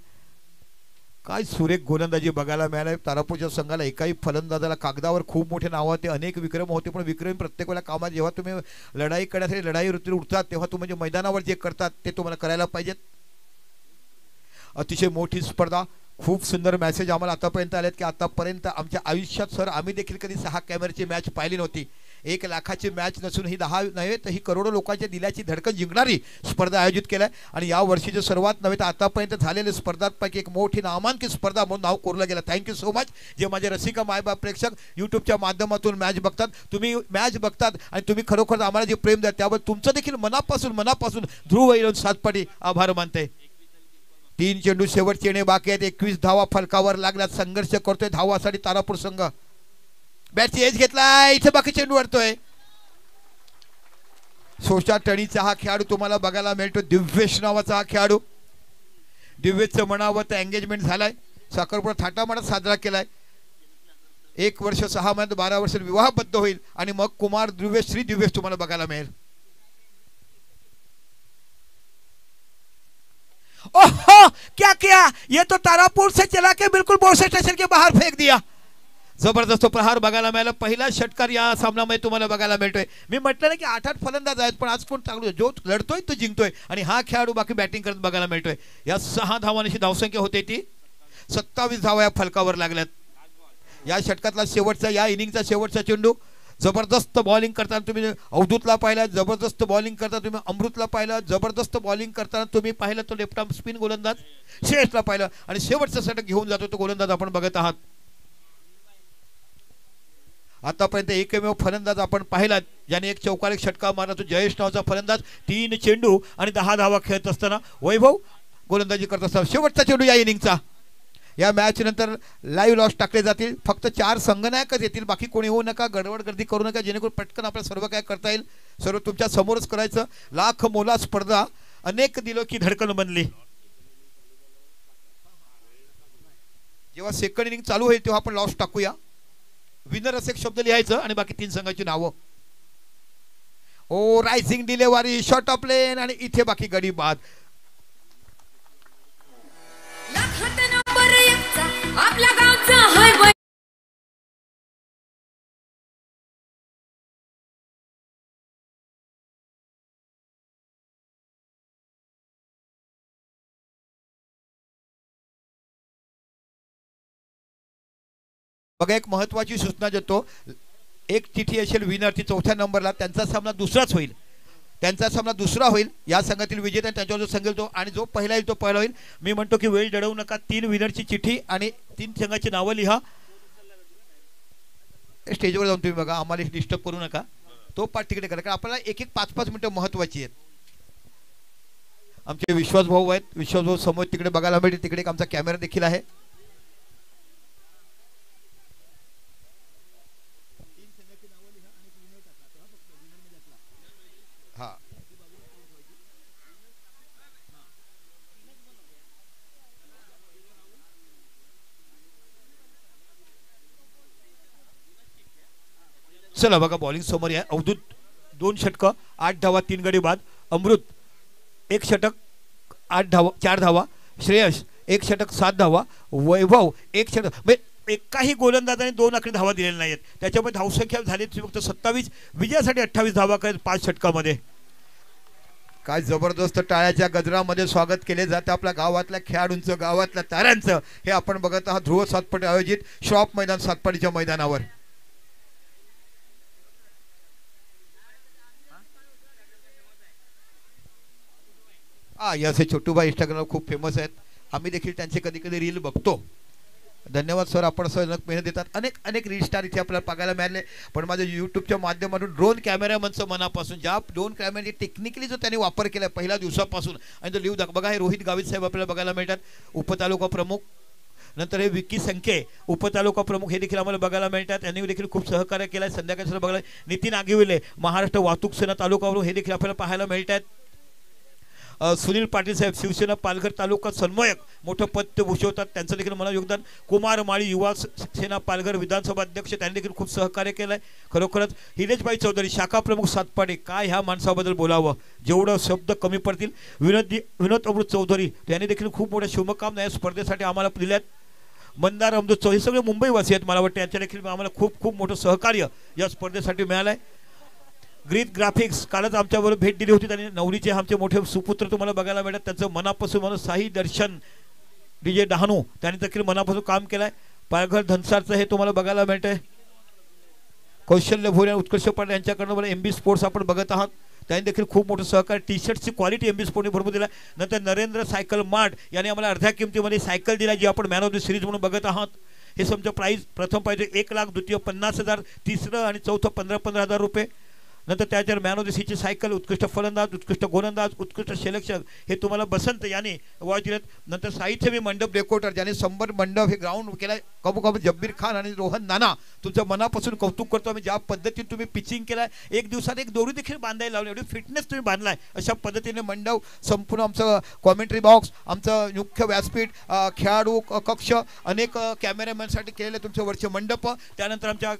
काय सुरेख गोलंदाजी बघायला मिळालाय तारापूरच्या संघाला. एकाही फलंदाजाला कागदावर खूप मोठे नाव होते, अनेक विक्रम होते, पण विक्रम प्रत्येक वेळेला कामात जेव्हा तुम्ही लढाई करण्यासाठी लढाई वृत्ती उठतात तेव्हा तुम्ही म्हणजे मैदानावर जे करतात ते तुम्हाला करायला पाहिजेत. अतिशय मोठी स्पर्धा, खूप सुंदर मॅसेज आम्हाला आतापर्यंत आलेत की आतापर्यंत आमच्या आयुष्यात सर आम्ही देखील कधी 6 कॅमेऱ्याची मॅच पाहिली नव्हती. 1 लाखाची मॅच नसून ही 10 नव्हे तर ही करोडो लोकांच्या दिलाची धडकन जिंकणारी स्पर्धा आयोजित केल्या आणि या वर्षीचे सर्वात नव्हे तर आतापर्यंत झालेल्या स्पर्धांपैकी एक मोठी नामांकित स्पर्धा म्हणून नाव कोरलं गेलं. Thank you so much. जे माझे रसिका मायबाप प्रेक्षक यूट्यूबच्या माध्यमातून मॅच बघतात, तुम्ही मॅच बघतात आणि तुम्ही खरोखर आम्हाला जे प्रेम द्या त्याबद्दल तुमचं देखील मनापासून ध्रुव वैरण सातपाटी आभार मानते. 3 चेंडू शेवटचे येणे बाकी आहेत. 21 धावा फलकावर लागल्यात. संघर्ष करतोय धावासाठी तारापूर संघ. बॅटची एज घेतलाय, इथे बाकी चेंडू वाढतोय. सोशा टणीचा हा खेळाडू तुम्हाला बघायला मिळतो. दिव्येश नावाचा हा खेळाडू. दिव्येशचं म्हणावं तर एंगेजमेंट झालाय, साखरपुडा थाटामाटात साजरा केलाय. 1 वर्ष 6 महिन्यात 12 वर्ष विवाहबद्ध होईल आणि मग कुमार दिव्येश श्री दिव्येश तुम्हाला बघायला मिळेल. ओहो क्या किया, ये तो तारापुर से चला के बिल्कुल बोरसे स्टेशन के बाहर फेंक दिया. जबरदस्त प्रहार बघायला मिळाला. पहिला षटकार या सामन्यामध्ये तुम्हाला बघायला मिळतोय. मी म्हटलं ना की 8-8 फलंदाज आहेत, पण आज कोण चांगलं जो लढतोय तो जिंकतोय आणि हा खेळाडू बाकी बॅटिंग करत बघायला मिळतोय. या 6 धावांची धावसंख्या होते ती 27 धावा या फलकावर लागल्यात. या षटकातला शेवटचा, या इनिंगचा शेवटचा चेंडू. जबरदस्त बॉलिंग करताना तुम्ही अवधूतला पाहिला, जबरदस्त बॉलिंग करताना तुम्ही अमृतला पाहिलं, जबरदस्त बॉलिंग करताना तुम्ही पाहिलं तो लेफ्ट आर्म स्पिन गोलंदाज श्रेयसला पाहिलं आणि शेवटचा षटक घेऊन जातो तो गोलंदाज आपण बघत आहात. आतापर्यंत एकमेव फलंदाज आपण पाहिलात ज्याने एक चौकार एक षटका मारला तो जयेश नावाचा फलंदाज. 3 चेंडू आणि 10 धावा खेळत असताना वैभव गोलंदाजी करत असताना शेवटचा चेंडू या इनिंगचा. या मॅच नंतर लाईव्ह लॉस टाकले जातील. फक्त 4 संघनायकच येतील, बाकी कोणी होऊ नका, गडबड गर्दी करू नका, जेणेकरून पटकन आपल्याला सर्व काय करता येईल सर्व तुमच्या समोरच करायचं. लाख मोला स्पर्धा, अनेक दिलो की धडकन बनली. जेव्हा सेकंड इनिंग चालू होईल तेव्हा आपण लॉस टाकूया. विनर असे एक शब्द लिहायचं आणि बाकी 3 संघाची नावं. ओ रायझिंग डिलेवरी, शॉर्ट ऑफ लेन आणि इथे बाकी गडी बाद. आपल्या गावचा हायवे बघा, एक महत्वाची सूचना देतो. एक चिठ्ठी असेल विनर ती 4थ्या नंबरला, त्यांचा सामना दुसराच होईल. त्यांचा सामना दुसरा होईल. या संघातील विजेता त्यांच्यावर जो संघेल तो आणि जो पहिला येईल तो पहिला होईल. मी म्हणतो की वेळ दडवू नका. 3 विनरची चिठ्ठी आणि 3 संघाची नावं लिहा. स्टेजवर जाऊन तुम्ही बघा, आम्हाला डिस्टर्ब करू नका. तो पाठ तिकडे करा, कारण आपल्याला 1-1 5-5 मिनिटं महत्वाची आहेत. आमचे विश्वास भाऊ आहेत, विश्वास भाऊ समोर तिकडे बघायला मिळते. तिकडे एक आमचा कॅमेरा देखील आहे. हा, चला बघा, बॉलिंग समोर आहे. अवधूत 2 षटकं 8 धावा 3 गडी बाद. अमृत 1 षटक 8 धावा 4 धावा. श्रेयस 1 षटक 7 धावा. वैभव 1 षटक. म्हणजे एकाही गोलंदाजाने 2 आकडी धावा दिलेल्या नाहीत. त्याच्यामुळे धावसंख्या झाली फक्त 27. विजयासाठी 28 धावा करत 5 षटकामध्ये. काय जबरदस्त टाळ्याच्या गजरामध्ये स्वागत केले जाते आपल्या गावातल्या खेळाडूंचं, गावातल्या ताऱ्यांचं. हे आपण बघत आहात ध्रुव सातपाटी आयोजित श्रॉफ मैदान सातपाटीच्या मैदानावर. असे छोटूबाई इंस्टाग्रामवर खूप फेमस आहेत. आम्ही देखील त्यांचे कधी कधी रील बघतो. धन्यवाद सर, आपण सलग मेहनत देतात. अनेक अनेक रील स्टार इथे आपल्याला बघायला मिळाले. पण माझ्या यूट्यूबच्या माध्यमातून ड्रोन कॅमेरामनचं मनापासून ज्या ड्रोन कॅमेराचे टेक्निकली जो त्यांनी वापर केला पहिल्या दिवसापासून आणि तो लिव्ह बघा, हे रोहित गावित साहेब आपल्याला बघायला मिळतात, उपतालुका प्रमुख. नंतर हे विक्की संखे उपतालुका प्रमुख हे देखील आम्हाला बघायला मिळतात. यांनी देखील खूप सहकार्य केलं आहे. संध्याकाळी बघायला नितीन आगिविले महाराष्ट्र वाहतूक सेना तालुकावरून हे देखील आपल्याला पाहायला मिळतात. सुनील पाटील साहेब शिवसेना पालघर तालुका समन्वयक मोठं पद ते भूषवतात, त्यांचं देखील मला योगदान. कुमार माळी युवा सेना पालघर विधानसभा अध्यक्ष त्यांनी देखील खूप सहकार्य केलं आहे. खरोखरच हिलेशबाई चौधरी शाखा प्रमुख सातपाडे, काय ह्या माणसाबद्दल बोलावं, जेवढं शब्द कमी पडतील. विनोद अमृत चौधरी यांनी देखील खूप मोठ्या शुभकामना या स्पर्धेसाठी आम्हाला दिल्यात. मंदार अमृत चौधरी हे सगळे मुंबईवासी आहेत मला वाटतं, यांच्या देखील आम्हाला खूप खूप मोठं सहकार्य या स्पर्धेसाठी मिळालं आहे. ग्रीत ग्राफिक्स कालच आमच्याबरोबर भेट दिली होती, त्यांनी नवरीचे आमचे मोठे सुपुत्र तुम्हाला बघायला मिळतात. त्यांचं मनापासून म्हणून साई दर्शन DJ डहाणू त्यांनी देखील मनापासून काम केलं आहे. पालघर धनसारचं हे तुम्हाला बघायला मिळतंय. कौशल्य भोरे उत्कर्ष पाटील यांच्याकडनं मला MB स्पोर्ट्स आपण बघत आहात, त्यांनी देखील खूप मोठं सहकार्य. टी शर्टची क्वालिटी MB स्पोर्टने भरपूर दिला. नंतर नरेंद्र सायकल मार्ट यांनी आम्हाला अर्ध्या किमतीमध्ये सायकल दिला, जी आपण मॅन ऑफ द सिरीज म्हणून बघत आहात. हे समजा प्राईज प्रथम पाहिजे 1 लाख, द्वितीय 50,000, तिसरं आणि चौथं 15,000 रुपये. नंतर त्याच्यावर मॅन ऑफ द सीची सायकल, उत्कृष्ट फलंदाज, उत्कृष्ट गोलंदाज, उत्कृष्ट संरक्षक हे तुम्हाला बसंत यांनी अवॉर्ड दिलेत. नंतर साहित्य मी मंडप डेकोरेटर ज्याने 100 मंडप हे ग्राउंड केलं आहे, कबू जब्बीर खान आणि रोहन नाना, तुमच्या मनापासून कौतुक करतो आम्ही. ज्या पद्धतीने तुम्ही पिचिंग केलं आहे, एक दिवसात एक दोरी देखील बांधायला लावली, एवढी फिटनेस तुम्ही बांधला आहे. अशा पद्धतीने मंडप संपूर्ण आमचं कॉमेंट्री बॉक्स, आमचं मुख्य व्यासपीठ, खेळाडू कक्ष, अनेक कॅमेरामॅनसाठी केलेले तुमचे वरचे मंडप, त्यानंतर आमच्या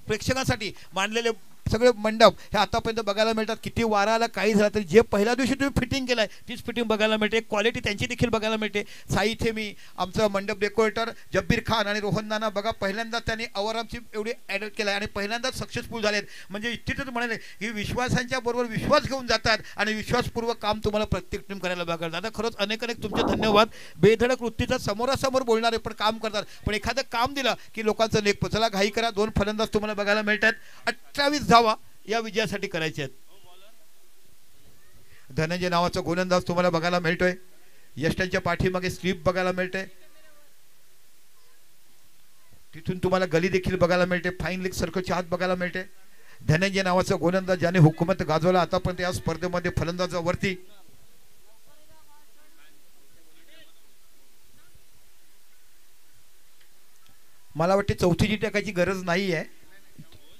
प्रेक्षकांसाठी मांडलेले सगळे मंडप हे आतापर्यंत बघायला मिळतात. किती वारा आला काही झाला तरी जे पहिल्या दिवशी तुम्ही फिटिंग केलं आहे तीच फिटिंग बघायला मिळते. क्वालिटी त्यांची देखील बघायला मिळते. साहित्य मी आमचं मंडप डेकोरेटर जब्बीर खान आणि रोहन नाना बघा, पहिल्यांदा त्यांनी अवरामची एवढी ॲड केलं आहे आणि पहिल्यांदाच सक्सेसफुल झालेत. म्हणजे इतकेच म्हणाले की विश्वासांच्या बरोबर विश्वास घेऊन जातात आणि विश्वासपूर्वक काम तुम्हाला प्रत्येक टीम करायला बघायला. दादा खरंच अनेक अनेक तुमचे धन्यवाद. बेधडक वृत्तीचा समोरासमोर बोलणारे पण काम करतात, पण एखादं काम दिलं की लोकांचं लेख चला घाई करा. 2 फलंदाज तुम्हाला बघायला मिळतात. 28 धावा या विजयासाठी करायचे आहेत. धनंजय नावाचा गोलंदाज तुम्हाला बघायला मिळतोय. यष्टांच्या पाठीमागे स्लीप बघायला मिळते, तिथून तुम्हाला गली देखील बघायला मिळते. फाईन लीग सर्कलच्या हात बघायला मिळते. धनंजय नावाचा गोलंदाज ज्याने हुकूमत गाजवला आतापर्यंत या स्पर्धेमध्ये फलंदाजावरती. मला वाटते चौथी चिठ्ठी टाकायची गरज नाही आहे,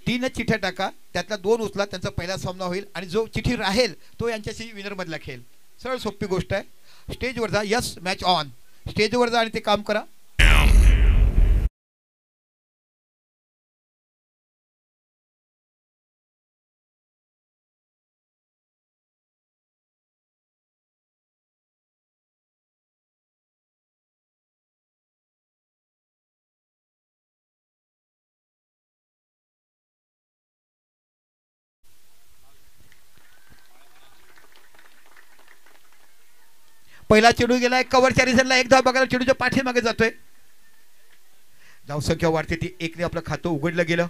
3च चिठ्ठ्या टाका, त्यातल्या 2 उचला, त्यांचा पहिला सामना होईल आणि जो चिठ्ठी राहील तो यांच्याशी विनर मधला खेळ. सरळ सोपी गोष्ट आहे. स्टेजवर जा, यस मॅच ऑन, स्टेजवर जा आणि ते काम करा. पहिला चेंडू गेलाय कव्हरच्या रिझनला, एक धाव बघायला चेंडूच्या पाठीमागे जातोय. धावसंख्या वाढते, ती 1ने आपलं खातं उघडलं गेलं.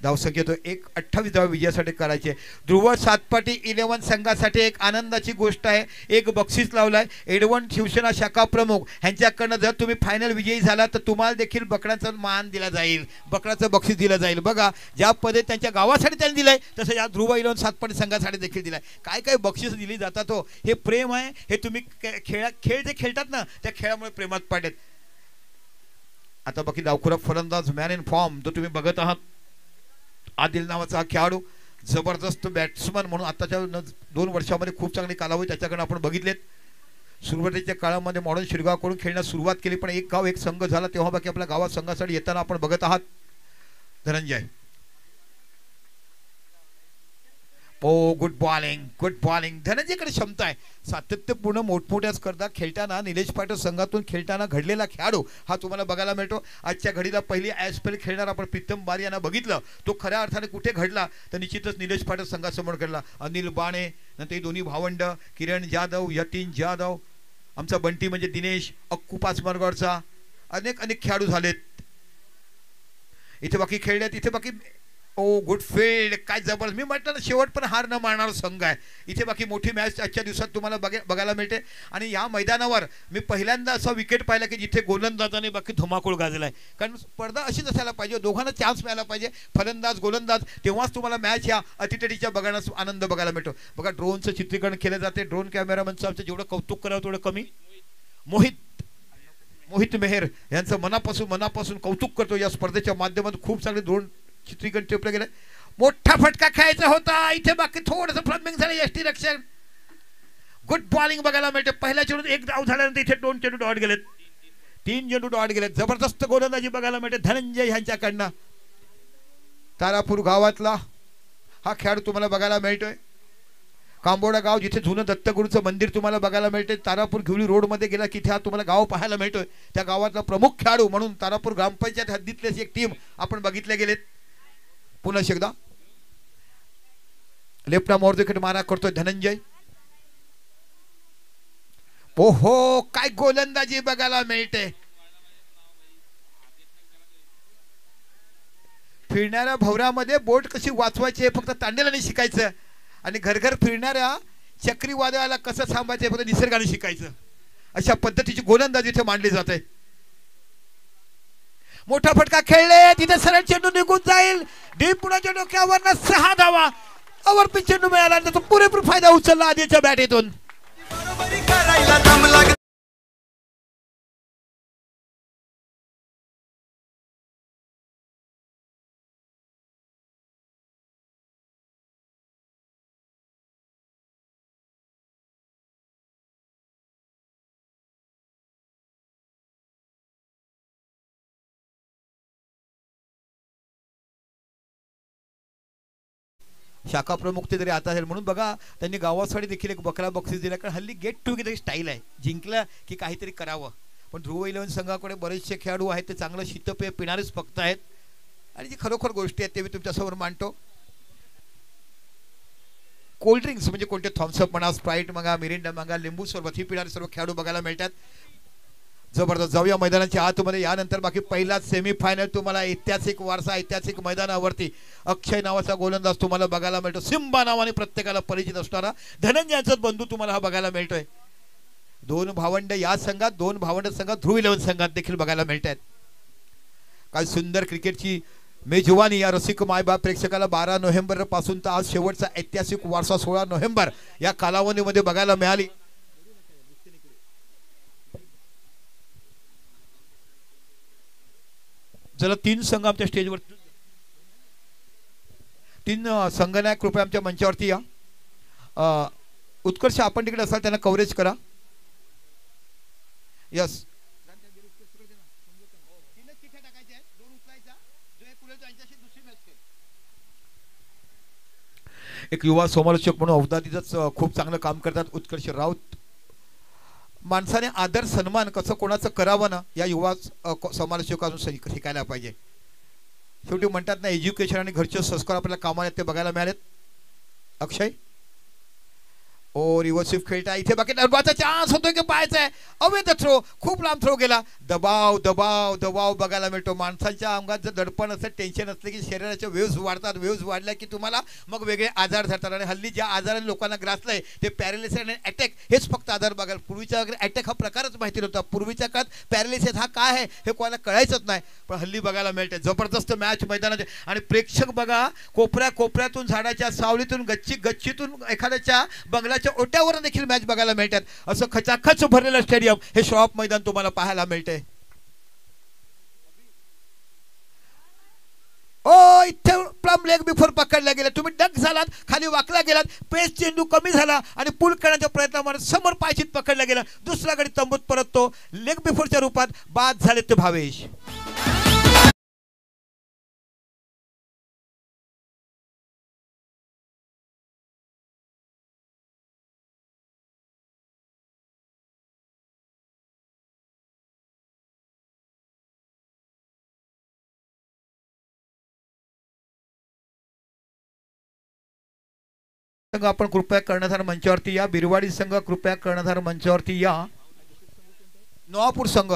धावसंख्या तो 28 धाव विजयासाठी करायचे. ध्रुव सातपाटी 11 संघासाठी एक आनंदाची गोष्ट आहे, एक बक्षीस लावलाय. एडवण शिवसेना शाखा प्रमुख ह्यांच्याकडनं जर तुम्ही फायनल विजयी झाला तर तुम्हाला देखील बकरांचा मान दिला जाईल, बकराचं बक्षीस दिलं जाईल. बघा ज्या पद्धती त्यांच्या गावासाठी त्यांनी दिलंय तसं या ध्रुव 11 सातपाटी संघासाठी देखील दिलाय. काय काय बक्षीस दिली जातात हो, हे प्रेम आहे. हे तुम्ही खेळ जे खेळतात ना त्या खेळामुळे प्रेमात पडलेत. आता बाकी डावखुरा फलंदाज मॅन इन फॉर्म जो तुम्ही बघत आहात, आदिल नावाचा हा खेळाडू, जबरदस्त बॅट्समन म्हणून आताच्या 2 वर्षामध्ये खूप चांगली कालावधी त्याच्याकडे आपण बघितलेत. सुरुवातीच्या काळामध्ये मॉडर्न शिरगावकडून खेळण्यास सुरुवात केली, पण एक गाव एक संघ झाला तेव्हा बाकी आपल्या गावात संघासाठी येताना आपण बघत आहात. Dhananjay good bowling. धनंजयकडे क्षमता आहे, सातत्यपूर्ण मोठमोठ्या स्पर्धा खेळताना निलेश पाटील संघातून खेळताना घडलेला खेळाडू हा तुम्हाला बघायला मिळतो. आजच्या घडीला पहिली आयएसपीएल खेळणार आपण प्रीतम बारी यांना बघितलं, तो खऱ्या अर्थाने कुठे घडला तर निश्चितच निलेश पाटील संघासमोर घडला. अनिल बाणे, नंतर ही दोन्ही भावंड किरण जाधव, यतीन जाधव, आमचा बंटी म्हणजे दिनेश, अक्कू पाचमरगडचा, अनेक खेळाडू झालेत. इथे बाकी खेळल्यात. इथे बाकी ओ गुड फील्ड, काय जबरदस्त. मी म्हटलं ना शेवट पण हार न मानणारा संघ आहे इथे. बाकी मोठी मॅच आजच्या दिवसात तुम्हाला बघायला मिळते. आणि या मैदानावर मी पहिल्यांदा असा विकेट पाहिला की जिथे गोलंदाजाने बाकी धुमाकूळ गाजला आहे. कारण स्पर्धा अशीच असायला पाहिजे, दोघांना चान्स मिळायला पाहिजे, फलंदाज गोलंदाज, तेव्हाच तुम्हाला मॅच या अतितटीच्या बघण्यास आनंद बघायला मिळतो. बघा ड्रोनचं चित्रीकरण केलं जाते. ड्रोन कॅमेरामनचं आमचं जेवढं कौतुक करावं तेवढं कमी. मोहित मेहर यांचं मनापासून कौतुक करतो. या स्पर्धेच्या माध्यमातून खूप चांगले ड्रोन चित्रीकरण टिपलं गेलं. मोठा फटका खेळायचा होता इथे, बाकी थोडंसं फ्लमिंग झालं यष्टी रक्षण. गुड बॉलिंग बघायला मिळते. पहिल्या चेंडूत एक धाव झाल्यानंतर इथे 2 चेंडू डॉट गेलेत, 3 चेंडू डॉट गेलेत. जबरदस्त गोलंदाजी बघायला मिळते धनंजय यांच्याकडनं. तारापूर गावातला हा खेळाडू तुम्हाला बघायला मिळतोय. कांबोडा गाव जिथे जुनं दत्तगुरूचं मंदिर तुम्हाला बघायला मिळते. तारापूर घेवली रोडमध्ये गेला की हा तुम्हाला गाव पाहायला मिळतोय. त्या गावातला प्रमुख खेळाडू म्हणून तारापूर ग्रामपंचायत हद्दीतलीच एक टीम आपण बघितले गेलेत. पुन्हा एकदा लेफ्ट आर्म विकेट मारा करतोय धनंजय. ओहो काय गोलंदाजी बघायला मिळते. फिरणाऱ्या भवरामध्ये बोट कशी वाचवायची फक्त तांडेलाने शिकायचं, आणि घर फिरणाऱ्या चक्रीवादळाला कसं थांबायचं फक्त निसर्गाने शिकायचं. अशा पद्धतीची गोलंदाजी इथे मांडली जाते. मोठा फटका खेळले तिथे सरळ चेंडू निघून जाईल. डीपुणाच्या डोक्यावर 6 धावा. अवरपी चेंडू मिळाला तर पुरेपूर फायदा उचलला आधीच्या बॅटीतून. शाखा प्रमुख ते तरी आता असेल म्हणून बघा त्यांनी गावासाठी देखील एक बकरा बक्षीस दिला. कारण हल्ली गेट टुगेदर स्टाईल आहे, जिंकलं की काहीतरी करावं. पण ध्रुव 11 संघाकडे बरेचसे खेळाडू आहेत, ते चांगलं शीतपेय पिणारेच फक्त आहेत. आणि जी खरोखर गोष्टी आहेत ते मी तुमच्यासमोर मांडतो. कोल्ड्रिंक्स म्हणजे कोणते थॉम्सअप म्हणा, स्प्राईट मागा, मिरिंडा मागा, लिंबू सरबत ही पिणारे सर्व खेळाडू बघायला मिळतात. जबरदस्त. जाऊया मैदानाच्या आतमध्ये. यानंतर बाकी पहिलाच सेमीफायनल तुम्हाला ऐतिहासिक वारसा, ऐतिहासिक मैदानावरती अक्षय नावाचा गोलंदाज तुम्हाला बघायला मिळतो. सिम्बा नावाने प्रत्येकाला परिचित असणारा धनंजयचाच बंधू तुम्हाला हा बघायला मिळतोय. 2 भावंड या संघात, 2 भावंड संघात ध्रुव 11 संघात देखील बघायला मिळतात. काय सुंदर क्रिकेटची मेजवानी या रसिक मायबाप प्रेक्षकाला 12 नोव्हेंबर पासून तर आज शेवटचा ऐतिहासिक वारसा 16 नोव्हेंबर या कालावधीमध्ये बघायला मिळाली. चला 3 संघ आमच्या स्टेजवर, 3 संघनायक कृपया आमच्या मंचावरती या. उत्कर्ष आपण तिकडे असाल त्यांना कव्हरेज करा. यस एक युवा समालोचक म्हणून अवधातीतच खूप चांगलं काम करतात उत्कर्ष राऊत. माणसाने आदर सन्मान कसं कोणाचं करावं ना या युवा समालोचकातून शिकायला पाहिजे. शेवटी म्हणतात ना एज्युकेशन आणि घरचे संस्कार आपल्याला कामाला ते बघायला मिळालेत. अक्षय ओ रिव्हर्सिव्ह खेळता इथे बाकी डरबाचा चान्स होतो की पाहायचा आहे. अवैध थ्रो, खूप लांब थ्रो गेला. दबाव दबाव दबाव बघायला मिळतो. माणसांच्या अंगात जर दडपण असेल, टेन्शन असले की शरीराचे वेव्स वाढतात. वेव्स वाढल्या की तुम्हाला मग वेगळे आजार धरतात. आणि हल्ली ज्या आजाराने लोकांना ग्रासलंय ते पॅरालिसिस आणि अटॅक हेच फक्त आजार बघायला. पूर्वीच्या वगैरे अटॅक हा प्रकारच माहिती नव्हता. पूर्वीच्या काळात पॅरालिसिस हा काय आहे हे कोणाला कळायचंच नाही, पण हल्ली बघायला मिळते. जबरदस्त मॅच मैदानाचे. आणि प्रेक्षक बघा कोपऱ्या कोपऱ्यातून, झाडाच्या सावलीतून, गच्चीतून, एखाद्याच्या बंगल्याच्या ओट्यावर देखील मॅच बघायला मिळतात. असं खचाखच भरलेलं स्टेडियम हे शॉप मैदान तुम्हाला पाहायला मिळते. ओ इथे प्लम लेग बिफोर पकडला गेला. तुम्ही डक झालात, खाली वाकला गेलात, पेस चेंडू कमी झाला आणि पुल करण्याच्या प्रयत्नामध्ये समोर पायचीत पकडला गेला. दुसरा गडी तंबूत परततो. लेग बिफोरच्या रूपात बाद झाले ते भावेश. संघ आपण कृपया कर्णधार मंचावरती या. बिरवाडी संघ कृपया कर्णधार मंचावरती या. नवापूर संघ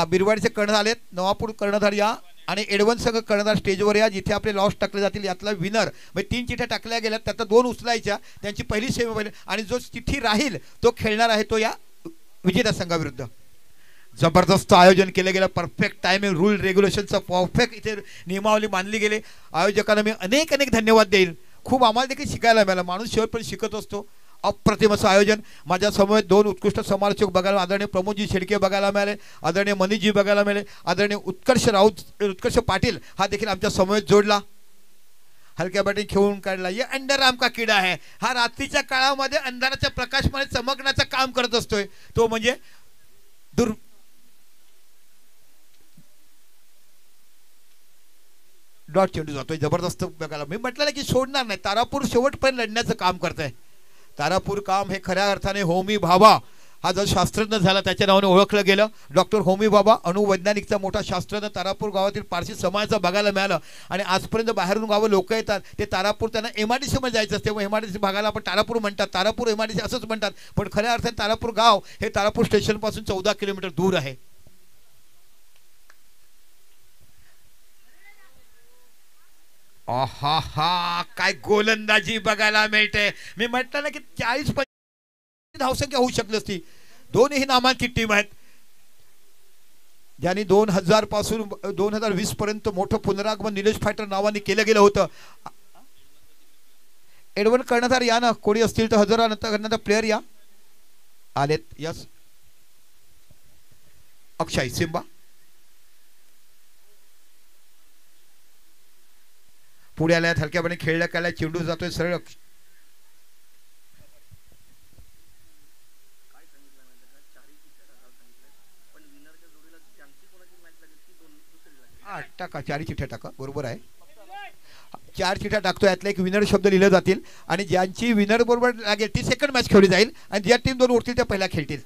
बिरवाडीचे कर्णधार आलेत. नवापूर कर्णधार या. आणि एडवन संघ कर्णधार स्टेजवर या, जिथे आपले लॉस टाकले जातील. यातला विनर म्हणजे 3 चिठ्ठ्या टाकल्या गेल्या, त्यातल्या 2 उचलायच्या, त्यांची पहिली सेमीफायनल, आणि जो चिठ्ठी राहील तो खेळणार आहे तो या विजेत्या संघाविरुद्ध. जबरदस्त आयोजन केलं गेलं, परफेक्ट टायमिंग, रूल रेग्युलेशनचं परफेक्ट इथे नियमावली मानली गेली. आयोजकांना मी अनेक धन्यवाद देईन. खूप आम्हाला देखील शिकायला मिळालं. माणूस शेवटपर्यंत शिकत असतो. अप्रतिम असं आयोजन. माझ्या समोर 2 उत्कृष्ट समालोचक बघायला, आदरणीय प्रमोदजी शेडके बघायला मिळाले, आदरणीय मनीषजी बघायला मिळाले, आदरणीय उत्कर्ष राऊत, उत्कर्ष पाटील हा देखील आमच्या समोर जोडला. हलक्या बॅटिंग खेळून काढला. ये अंडरआर्म का किडा आहे. हा रात्रीच्या काळामध्ये अंधाराच्या प्रकाशमध्ये चमकण्याचं काम करत असतोय. तो म्हणजे डॉट चेंडू जातोय. जबरदस्त बघायला. मी म्हटलं की सोडणार नाही. तारापूर शेवटपर्यंत लढण्याचं काम करत आहे. तारापूर काम हे खऱ्या अर्थाने होमी भाभा हा जो शास्त्रज्ञ झाला त्याच्या नावाने ओळखलं गेलं. डॉक्टर होमी भाभा अणुवैज्ञानिकचा मोठा शास्त्रज्ञ तारापूर गावातील पारसी समाजाचं बघायला मिळालं. आणि आजपर्यंत बाहेरून गावं लोक येतात ते तारापूर, त्यांना MIDC मध्ये जायचं असते. MIDC भागाला आपण तारापूर म्हणतात, तारापूर MIDC असंच म्हणतात. पण खऱ्या अर्थाने तारापूर गाव हे तारापूर स्टेशनपासून 14 किलोमीटर दूर आहे. आहा, काय गोलंदाजी बघायला मिळते. मी म्हटलं ना की 40-50 धावसंख्या होऊ शकली असती. दोन्ही नामांकित टीम आहेत, ज्यांनी 2000 पासून 2020 पर्यंत मोठं पुनरागमन निलेश फायटर नावाने केलं गेलं होतं. एडवन कर्णधार या ना, कोणी असतील तर हजर करण्याचा प्लेअर या आलेत. यस, अक्षय सिंबा पुढे आल्यात. हलक्यापणे खेळल्या काढल्या, चेंडू जातोय सरळ. टाका 4 चिठ्ठ्या टाका, बरोबर आहे. 4 चिठ्ठ्या टाकतो, यातला एक विनर शब्द लिहिले जातील आणि ज्यांची विनर बरोबर लागेल ती सेकंड मॅच खेळली जाईल आणि ज्या टीम 2 उरतील त्या पहिल्या खेळतील.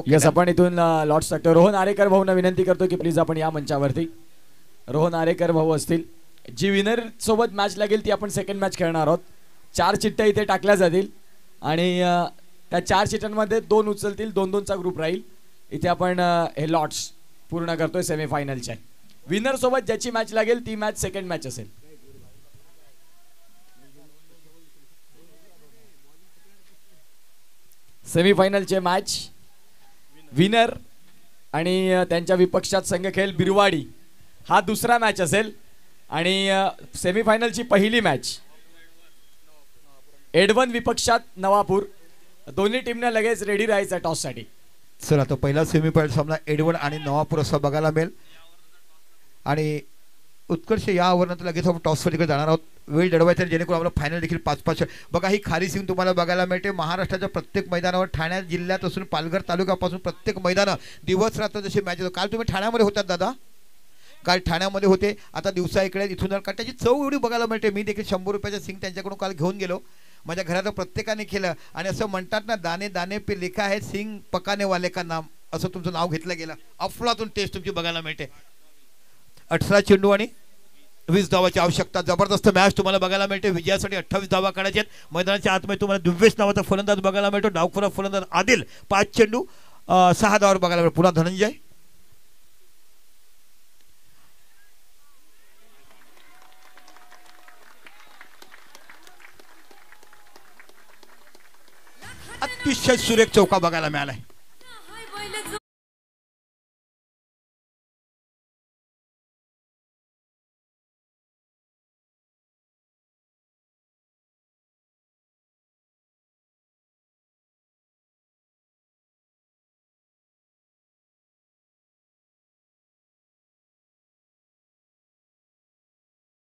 यस, आपण इथून लॉर्ड्स टाकतो. रोहन आरेकर भाऊंना विनंती करतो की प्लीज आपण या मंचावरती. रोहन आरेकर भाऊ असतील. जी विनर सोबत मॅच लागेल ती आपण सेकंड मॅच खेळणार आहोत. 4 चिठ्ठ्या इथे टाकल्या जातील आणि त्या 4 चिठ्ठ्यांमध्ये 2 उचलतील, 2-2चा ग्रुप राहील. इथे आपण हे लॉट्स पूर्ण करतोय सेमीफायनलच्या. विनर सोबत ज्याची मॅच लागेल ती मॅच सेकंड मॅच असेल. सेमीफायनलचे मॅच विनर आणि त्यांच्या विपक्षात संघ खेळ बिरवाडी हा दुसरा मॅच असेल आणि सेमीफायनलची पहिली मॅच एडवन विपक्षात नवापूर. दोन्ही टीमने लगेच रेडी राहायचं टॉससाठी. चला, तो पहिला सेमीफायनल सामना एडवन आणि नवापूर असा बघायला मिळेल. आणि उत्कर्ष या ओव्हरनंतर लगेच आपण टॉससाठी जाणार आहोत. वेळ दडवायचा जेणेकरून आपला फायनल देखील 5-5. बघा, ही खारी सिंग तुम्हाला बघायला मिळते. महाराष्ट्राच्या प्रत्येक मैदानावर, ठाणे जिल्ह्यात असून पालघर तालुक्यापासून प्रत्येक मैदानं दिवस रात्र जशी मॅच होतो. काल तुम्ही ठाण्यामध्ये होतात दादा, काल ठाण्यामध्ये होते. आता दिवसा इकडे इथून कारण त्याची चव एवढी बघायला मिळते. मी देखील 100 रुपयाच्या सिंग त्यांच्याकडून काल घेऊन गेलो. माझ्या घरात प्रत्येकाने केलं आणि असं म्हणतात ना, दाने दाने पे लिखा है सिंग पकाने वाले का नाम, असं तुमचं नाव घेतलं गेलं. अफलातून टेस्ट तुमची बघायला मिळते. 18 चेंडू आणि 20 धावाची आवश्यकता. जबरदस्त मॅच तुम्हाला बघायला मिळते. विजयासाठी 28 धावा काढायच्या आहेत. मैदानाच्या आतमध्ये तुम्हाला दिव्येश नावाचा फलंदाज बघायला मिळतो. डावखुरा फलंदाज आदिल 5 चेंडू 6 धावावर बघायला मिळतो. पुन्हा धनंजय. अतिशय सुरेख चौका बघायला मिळालाय.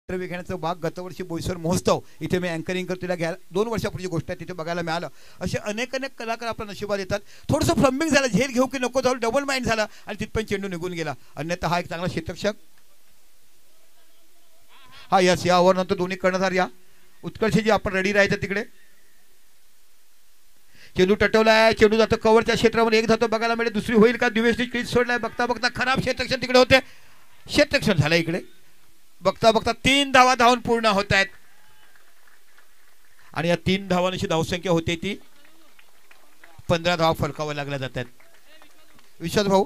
घेण्याचा भाग गतवर्षी बोईसर महोत्सव इथे मी अँकरिंग करतो. तिला घ्यायला 2 वर्षापूर्वी गोष्ट आहे, तिथे बघायला मिळालं. असे अनेक कलाकार आपल्या नशिबात येतात. थोडंसं फ्लम्बिंग झालं, झेल घेऊ की नको जाऊ, डबल माइंड झाला आणि तिथपर्यंत चेंडू निघून गेला. अन्यथा हा एक चांगला क्षेत्ररक्षक. हा यस, या ओव्हरनंतर दोन्ही कर्णधार या. उत्कर्षजी आपण रेडी राहायचं तिकडे. चेंडू टटवलाय, चेंडू जातो कव्हरच्या क्षेत्रामध्ये. एक धातो बघायला मिळेल, दुसरी होईल का. दिवेशनी क्रीज सोडलाय. बघता बघता खराब क्षेत्ररक्षण तिकडे होते. क्षेत्ररक्षण झालं इकडे. बघता बघता 3 धावा धावून पूर्ण होत आहेत आणि या 3 धावांची धावसंख्या होते ती 15 धावा फरकावर लागल्या जातात. विश्वास भाऊ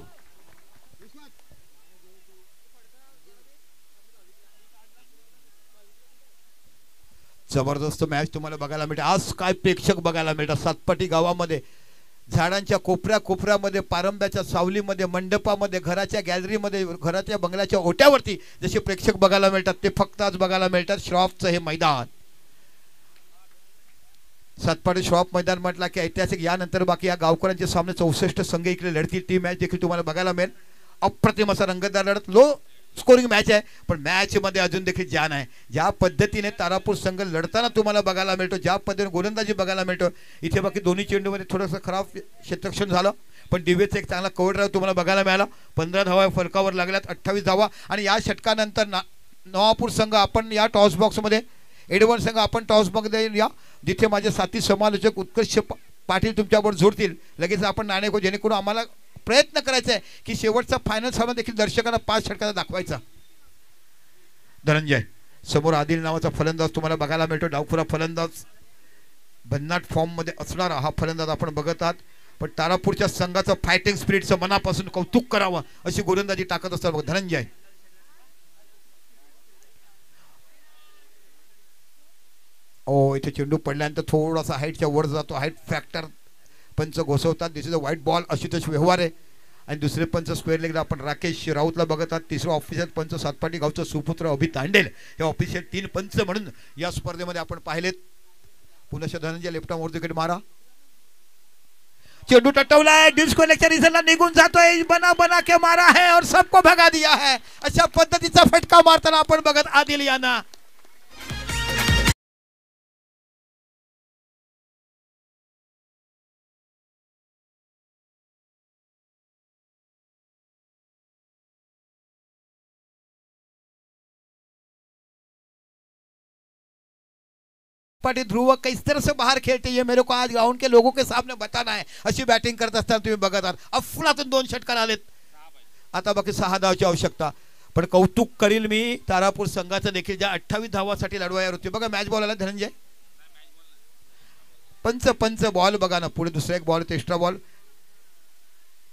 जबरदस्त मॅच तुम्हाला बघायला मिळते. आज काय प्रेक्षक बघायला मिळतात. सातपाटी गावामध्ये झाडांच्या कोपऱ्यामध्ये, पारंब्याच्या सावलीमध्ये, मंडपामध्ये, घराच्या गॅलरीमध्ये, घराच्या बंगल्याच्या ओट्यावरती जसे प्रेक्षक बघायला मिळतात ते फक्त आज बघायला मिळतात श्रॉफचं हे मैदान. सातपाटी श्रॉफ मैदान म्हटला की ऐतिहासिक. यानंतर बाकी या गावकऱ्यांचे सामने 64 संघ इकडे लढतील. ती मॅच देखील तुम्हाला बघायला मिळेल. अप्रतिम असा रंगतदार लढत, लो स्कोरिंग मॅच आहे, पण मॅच मध्ये अजून देखील जान आहे. ज्या पद्धतीने तारापूर संघ लढताना तुम्हाला बघायला मिळतो, ज्या पद्धतीने गोलंदाजी बघायला मिळतो. इथे बाकी दोन्ही चेंडूमध्ये थोडंसं खराब क्षेत्ररक्षण झालं, पण डिवेचा एक चांगला कव्हर ड्राईव्ह तुम्हाला बघायला मिळाला. 15 धावा फरकावर लागल्यात, 28 धावा. आणि या षटकानंतर नवापूर संघ आपण या टॉस बॉक्समध्ये, एडवन संघ आपण टॉस बॉक्समध्ये या, जिथे माझे साथी समालोचक उत्कर्ष पाटील तुमच्याबरोबर जोडतील. लगेच आपण नाणे जेणेकरून आम्हाला प्रयत्न करायचा आहे की शेवटचा फायनल सामना देखील दर्शकांना 5 षटकांचा दाखवायचा. धनंजय समोर आदिल नावाचा फलंदाज तुम्हाला बघायला मिळतो. डावखुरा फलंदाज, भन्नाट फॉर्म मध्ये असणारा हा फलंदाज आपण बघत आहात. पण तारापूरच्या संघाचं फायटिंग स्पिरिटचं मनापासून कौतुक करावं अशी गोलंदाजी टाकत असतात धनंजय. इथे चेंडू पडल्यानंतर थोडासा हाईटच्या वर जातो. हाईट फॅक्टर पंच घोसवतात. This is a white ball. Ashutosh व्यवहार आहे. आणि दुसरे पंच स्क्वेअर लेगला आपण राकेश राऊतला बघत आहात. तिसरा ऑफिशियल पंच सातपाटी गावचा सुपुत्र अभि तांडेल. हे ऑफिशियल 3 पंच म्हणून या स्पर्धेमध्ये आपण पाहिलेत. पुन्हा धनंजय लेफ्टमोर विकेट मारा. चेंडू टटवलाय, डिस्क्वालिफिकेशन रिझल्टला निघून जातोय. बना के मारा है और सबको भगा दिया है. अशा पद्धतीचा फटका मारताना आपण बघत आदिल यांना. पाटी ध्रुव किस तरह से बाहर खेलते ये मेरे को आज ग्राउंड के लोगों के सामने बताना है. अशी बॅटिंग करत असताना तुम्ही बघत आहात. अफलातून 2 षटकार आलेत. आता बाकी 6 धावाची आवश्यकता. पण कौतुक करील मी तारापूर संघाचं देखील, ज्या 28 धावासाठी लढवायला होती. बघा मॅच बॉल आला धनंजय. पंच बॉल बघा ना. पुढे दुसरा एक बॉल, एक्स्ट्रा बॉल.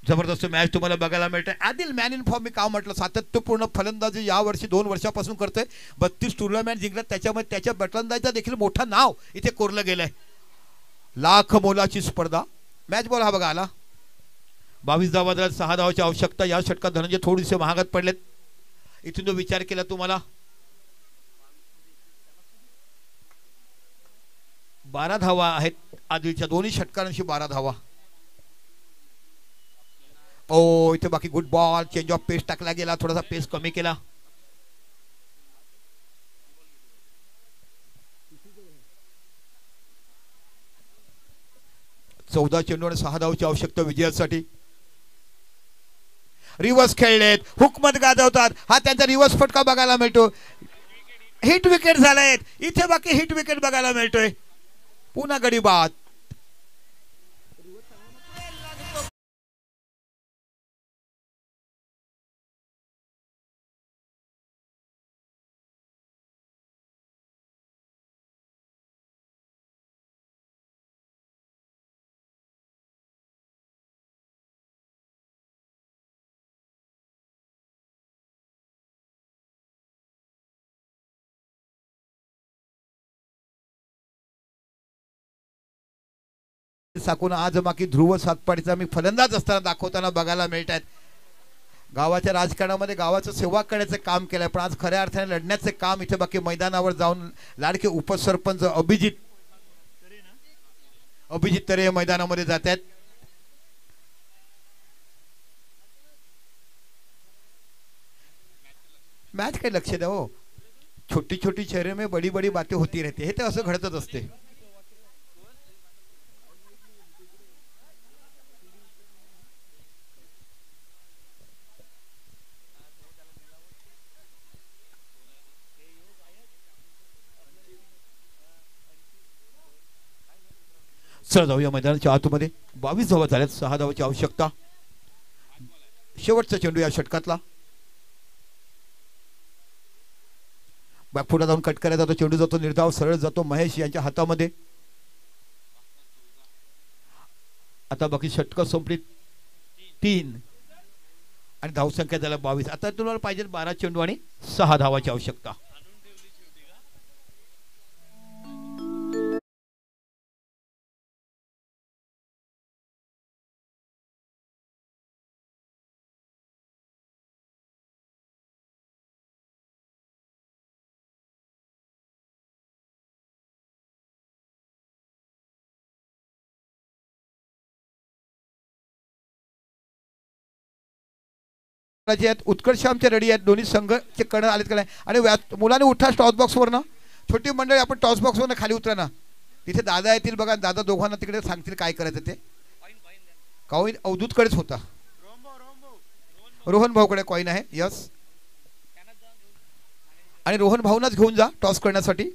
जबरदस्त मॅच तुम्हाला बघायला मिळते. आदिल मॅन इन फॉर्म मी का म्हटलं, सातत्यपूर्ण फलंदाजी या वर्षी 2 वर्षापासून करतोय. 32 टुर्नामेंट जिंकल्यात. त्याच्यामध्ये त्याच्या फलंदाजीचं देखील मोठं नाव इथे कोरलं गेलंय. लाख मोलाची स्पर्धा. मॅच बॉल हा बघा आला. 22 धावा झाल्यात, 6 धावाची आवश्यकता. या षटकात धनंजय थोडीसे महागात पडलेत. इथून जो विचार केला तुम्हाला 12 धावा आहेत आदिलच्या. दोन्ही षटकांशी 12 धावा. इथे बाकी गुड बॉल. चेंज ऑफ पेस टाकला गेला, थोडासा पेस कमी केला. चौदा चेंडू आणि 6 धावाची आवश्यकता विजयासाठी. रिव्हर्स खेळलेत, हुकमत गाजवतात. हा त्यांचा रिव्हर्स फटका बघायला मिळतो. हिट विकेट झालेत. इथे बाकी हिट विकेट बघायला मिळतोय. पुन्हा गडी बाद. साकून आज बाकी ध्रुव सातपाडीचा मी फलंदाज असताना दाखवताना बघायला मिळत आहेत. गावाच्या राजकारणामध्ये गावाचं सेवा करण्याचं काम केलंय, पण आज खऱ्या अर्थाने लढण्याचं काम इथे बाकी मैदानावर जाऊन लाडके उपसरपंच अभिजित तरे मैदानामध्ये जात आहेत. मॅच काय लक्ष द्या हो. छोटी छोटी शहरे में बड़ी बड़ी बातें होती रहती. हे तर असं घडतच असते. चला जाऊया मैदानाच्या आतमध्ये. 22 धावा झाल्यात, 6 धावाची आवश्यकता. शेवटचा चेंडू या षटकातला. बॅकफुटा जाऊन कट करायचा तो चेंडू जातो, निर्धाव सरळ जातो महेश यांच्या हातामध्ये. आता बाकी षटक संपली 3 आणि धावसंख्या झाला 22. आता तुम्हाला पाहिजे 12 चेंडू आणि 6 धावाची आवश्यकता. आहेत उत्कर्ष आमचे रेडी आहेत दोन्ही संघचे कर्ण आलेत का नाही आणि मुलाने उठा टॉस बॉक्सवरनं छोटी मंडळी आपण टॉस बॉक्सवरनं खाली उतरा ना तिथे दादा येतील बघा दादा दोघांना तिकडे सांगतील काय करायचं ते कॉईन अवधूतकडेच होता रोहन भाऊकडे कॉईन आहे यस आणि रोहन भाऊनाच घेऊन जा टॉस करण्यासाठी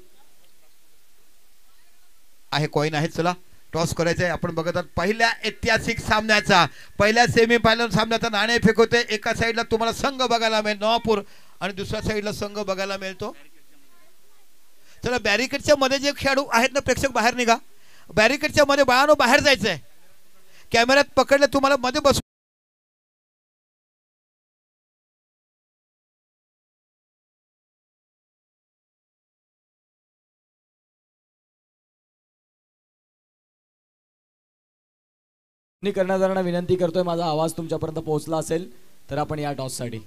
आहे कॉईन आहे चला टॉस करायचं आहे आपण बघत आहात पहिल्या ऐतिहासिक सामन्याचा पहिल्या सेमीफायनल सामन्याचा नाणे फेक होते एका साईडला तुम्हाला संघ बघायला मिळेल नवापूर आणि दुसऱ्या साईडला संघ बघायला मिळतो चला बॅरिकेडच्या मध्ये जे खेळाडू आहेत ना प्रेक्षक बाहेर निघा बॅरिकेडच्या मध्ये बाळानो बाहेर जायचं आहे कॅमेऱ्यात पकडले तुम्हाला मध्ये बस कर्णधारांना विनंती करतोय माझा आवाज तुमच्यापर्यंत पोहोचला असेल तर आपण या टॉस साठी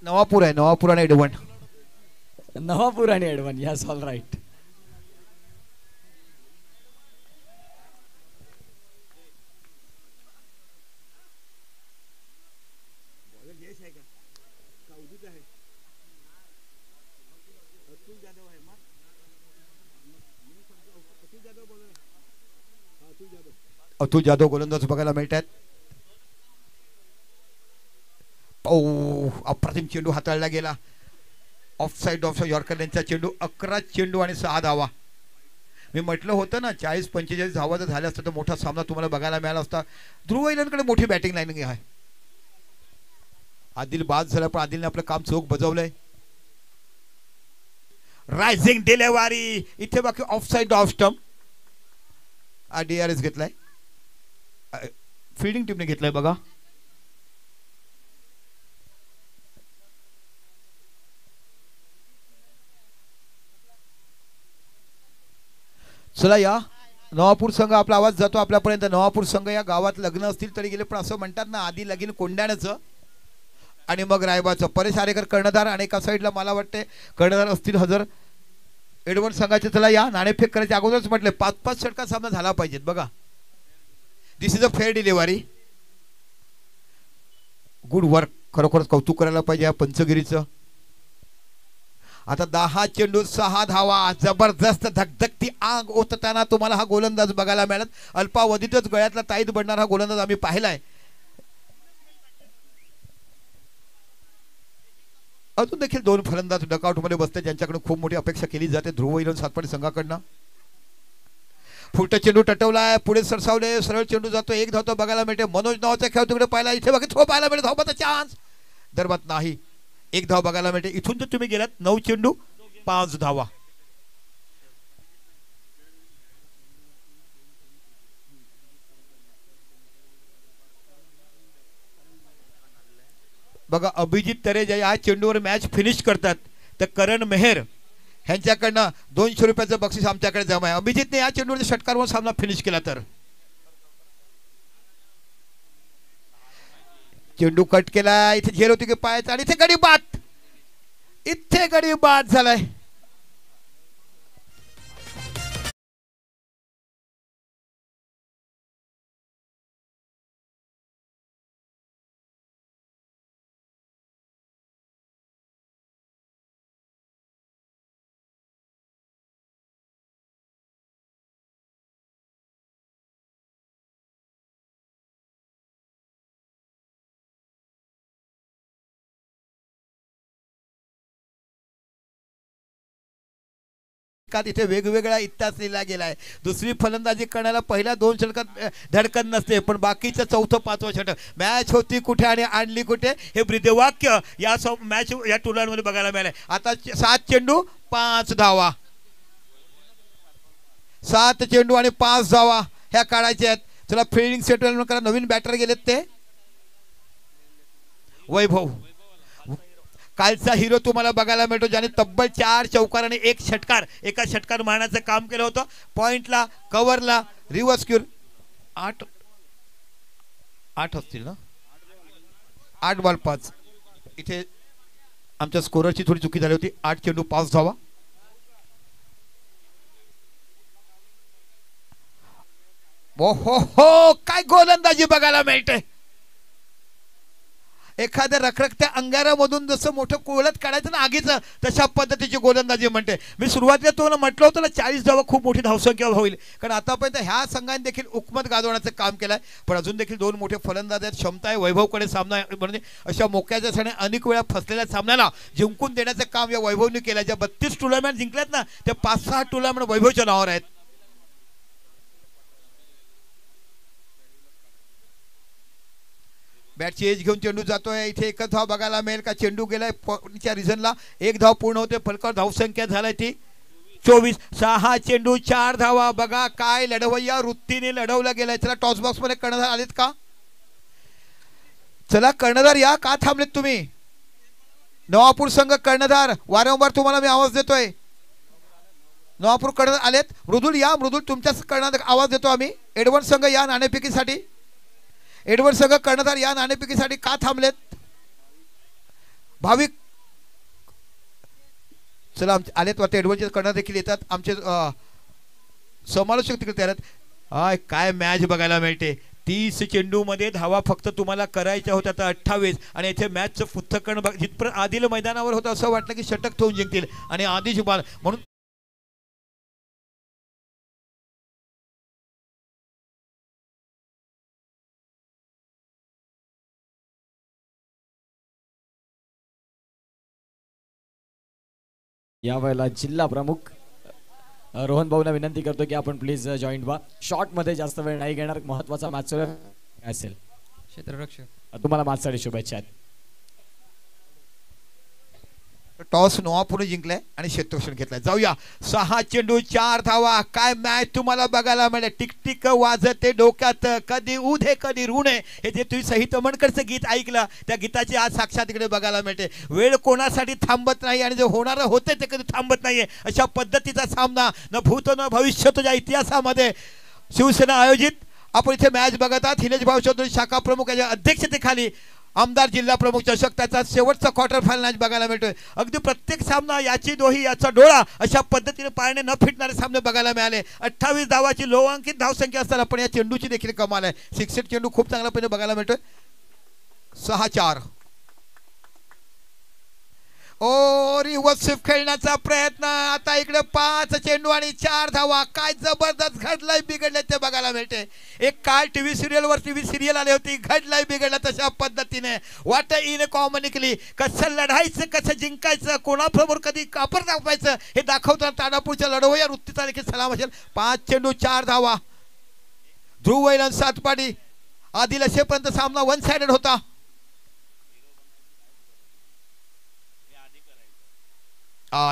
नवापूर आहे नवापूर आणि एडवण नवापूर आणि एडवन yes all right Atul Jadhav गोलंदाज बघायला मिळत आहेत अप्रतिम चेंडू हाताळला गेला ऑफ साइड यॉर्कर यांचा चेंडू 11 चेंडू आणि 6 धावा मी म्हटलं होतं ना 40-45 धावा जर झाल्या असतं तर मोठा सामना तुम्हाला बघायला मिळाला असता ध्रुव इलनकडे मोठी बॅटिंग लाईन आहे आदिल बाद झाला पण आदिलने आपलं काम चोख बजावलंय रायझिंग डिलेव्हरी इथे बाकी of side off stump DRS घेतलाय फील्डिंग टीमने घेतलाय बघा चला या नवापूर संघ आपला आवाज जातो आपल्यापर्यंत नवापूर संघ या गावात लग्न असतील तरी गेले पण असं म्हणतात ना आधी लगीन कोंडाण्याचं आणि मग रायबाचं परेश आरेकर कर्णधार आणि एका साईडला मला वाटते कर्णधार असतील हजर एडवण संघाचे चला या नाणेफेक करायचे अगोदरच म्हटले 5-5 षटका सामना झाला पाहिजेत बघा this is a fair delivery good work खरोखरच कौतुक करायला पाहिजे या पंचगिरीचं आता 10 चेंडू 6 धावा जबरदस्त धकधकती आग ओतताना तुम्हाला हा गोलंदाज बघायला मिळत अल्पावधीतच गळ्यातला ताईत बनणारा हा गोलंदाज आम्ही पाहिलाय अजून देखील 2 फलंदाज डकआउट मध्ये बसते ज्यांच्याकडे खूप मोठी अपेक्षा केली जाते ध्रुव इलन सातपाडी संघाकडनं फुट चेंडू टटवलाय पुढे सरसावले सरळ चेंडू जातो एक धाव बघायला मिळते मनोज नावाचा खेळ तिकडे पाहिला इथे बाकी थ्रो पाहायला मिळेल धावबाचा चान्स दरबात नाही एक धाव बघायला मिळते इथून जर तुम्ही गेलात 9 चेंडू 5 धावा बघा अभिजित तरेजा या चेंडूवर मॅच फिनिश करतात तर करण मेहर ह्यांच्याकडनं 200 रुपयाचं बक्षीस आमच्याकडे जमा आहे अभिजितने या चेंडूवर षटकारवर सामना फिनिश केला तर चेंडू कट केला इथे झेल होती की पायाचा आणि इथे गडी बाद झालाय इथे वेगवेगळा इतिहास लिहिला गेलाय दुसरी फलंदाजी करण्याला पहिल्या 2 षटकात धडकन नसते पण बाकीचं 4थं 5वं षटक मॅच होती कुठे आणि आणली कुठे हे ब्रीदवाक्य या मॅच या टुर्नामेंटमध्ये बघायला मिळालंय आता 7 चेंडू 5 धावा 7 चेंडू आणि 5 धावा ह्या काढायच्या आहेत चला फिल्डिंग सेटलमेंट करा नवीन बॅटर गेलेत ते वैभव कालचा हिरो तुम्हाला बघायला मिळतो ज्याने तब्बल 4 चौकार आणि 1 षटकार एका षटकार मारण्याचं काम केलं होतं पॉइंटला कव्हरला रिव्हर्स क्यूर 8 असतील ना 8 बॉल 5 इथे आमच्या स्कोररची थोडी चुकी झाली होती 8 चेंडू 5 धावा हो काय गोलंदाजी बघायला मिळते एखाद्या रखरखत्या अंगारामधून जसं मोठं कोळत काढायचं ना आगीचं, तशा पद्धतीची गोलंदाजी म्हणते मी. सुरुवातीला तुम्हाला म्हटलं होतं ना 40 धावा खूप मोठी धावसंख्या होईल, कारण आतापर्यंत ह्या संघाने देखील हुकमत गाजवण्याचं काम केलं आहे. पण अजून देखील दोन मोठे फलंदाज आहेत, क्षमता आहे, वैभवकडे सामना म्हणजे अशा मोक्याच्या क्षणी अनेक वेळा फसलेल्या सामन्याला जिंकून देण्याचं काम या वैभवने केलं. ज्या 32 टुर्नामेंट जिंकल्यात ना त्या 5-6 टुर्नामेंट वैभवच्या नावावर आहेत. बॅटची एज घेऊन चेंडू जातोय. इथे एकच धाव बघायला मिळेल का? चेंडू गेलाय च्या रिझनला, एक धाव पूर्ण होते. फलकावर धावसंख्या झालाय ती 24. 6 चेंडू 4 धावा. बघा काय लढवय्या वृत्तीने लढवला गेलाय. चला टॉस बॉक्स मध्ये कर्णधार आलेत का? चला कर्णधार या, का थांबलेत तुम्ही? नवापूर संघ कर्णधार, वारंवार तुम्हाला मी आवाज देतोय. नवापूर कर्णधार आलेत. मृदुल या, मृदुल तुमच्याच कर्णधार आवाज देतो आम्ही. एडवर्ड संघ या नाणेफेकीसाठी. एडवर्ड संघ कर्णधार या नाणेफेकीसाठी का थांबलेत? भाविक चला आलेत वाटते. एडवर्डचे कर्णधार देखील येतात. आमचे समालोचक तिकडे तयार आहेत. काय मॅच बघायला मिळते. 30 चेंडू मध्ये धावा फक्त तुम्हाला करायच्या होत्या, आता 28. आणि इथे मॅचचं पृथक्करण जिथपर्यंत आदिल मैदानावर होतं असं वाटलं की षटक ठेवून जिंकतील आणि आदिश बाल म्हणून यावेळेला जिल्हा प्रमुख रोहन भाऊंना विनंती करतो की आपण प्लीज जॉईंट व्हा. शॉर्ट मध्ये जास्त वेळ नाही घेणार, महत्वाचा मॅच सुरू असेल. क्षेत्ररक्षक तुम्हाला माझ्यासाठी शुभेच्छा आहेत. टॉस नवापूरने जिंकलाय आणि क्षेत्ररक्षण घेतलाय. जाऊया. 6 चेंडू 4 धावा. काय मॅच तुम्हाला बघायला मिळेल. टिकटिक वाजते डोक्यात, कधी उधे कधी ऋणे. हे जे तुम्ही सहित अमनकरचं गीत ऐकलं त्या गीताची आज साक्षात इकडे बघायला मिळते. वेळ कोणासाठी थांबत नाही आणि जे होणारं होते ते कधी थांबत नाहीये. अशा पद्धतीचा सामना न भूत न भविष्य तुझ्या इतिहासामध्ये शिवसेना आयोजित आपण इथे मॅच बघत आहात. हिलेश भाऊ चौधरी शाखा प्रमुख यांच्या अध्यक्षतेखाली आमदार जिल्हा प्रमुख चषक त्याचा शेवटचा क्वार्टर फायनल मॅच बघायला मिळतोय. अगदी प्रत्येक सामना याची दोही याचा डोळा अशा पद्धतीने पायाने न फिटणारे सामने बघायला मिळाले. 28 धावाची लो अंकित धावसंख्या असताना पण या चेंडूची देखील कमाल आहे. 6 चेंडू खूप चांगल्यापणे बघायला मिळतोय. 6-4. रिव्हर्स स्वीप खेळण्याचा प्रयत्न. आता इकडे 5 चेंडू आणि 4 धावा. काय जबरदस्त घडलाय बिघडले ते बघायला मिळते. एक काल टीव्ही सिरियल आले होती, घडलाय बिघडलं तशा पद्धतीने वाट इन कॉमनिकली कसं लढायचं, कसं जिंकायचं, कोणाबरोबर कधी कापर दाखवायचं हे दाखवताना तानापूरच्या लढवया वृत्तीचा देखील सलाम असेल. 5 चेंडू 4 धावा. ध्रुव वैलन सातपाडी आदिल असेपर्यंत सामना 1 साइडेड होता.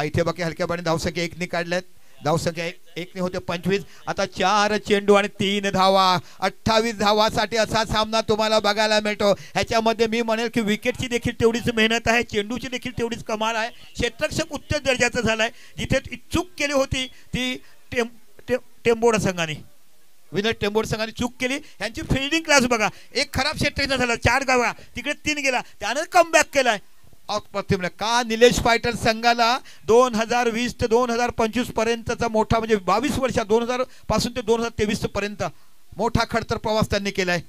इथे बाकी हलक्या पाणी धावसंख्या 1 ने काढल्यात. धावसंख्या 1 ने होते 25. आता 4 चेंडू आणि 3 धावा. 28 धावासाठी असा सामना तुम्हाला बघायला मिळतो. ह्याच्यामध्ये मी म्हणेल की विकेटची देखील तेवढीच मेहनत आहे, चेंडूची देखील तेवढीच कमाल आहे. क्षेत्ररक्षक उच्च दर्जाचं झालाय. जिथे चूक केली होती ती टेंबोडा संघाने, विनय टेंबोड संघाने चूक केली. यांची फिल्डिंग क्लास बघा. एक खराब क्षेत्ररक्षण झाला, 4 गावा तिकडे 3 गेला, त्याने कमबॅक केलाय. अप्रतिम. का निलेश फायटर संघाला 2020 ते 2025 पर्यंतचा मोठा म्हणजे 22 वर्ष 2000 पासून ते 2023 पर्यंत मोठा खडतर प्रवास त्यांनी केलाय.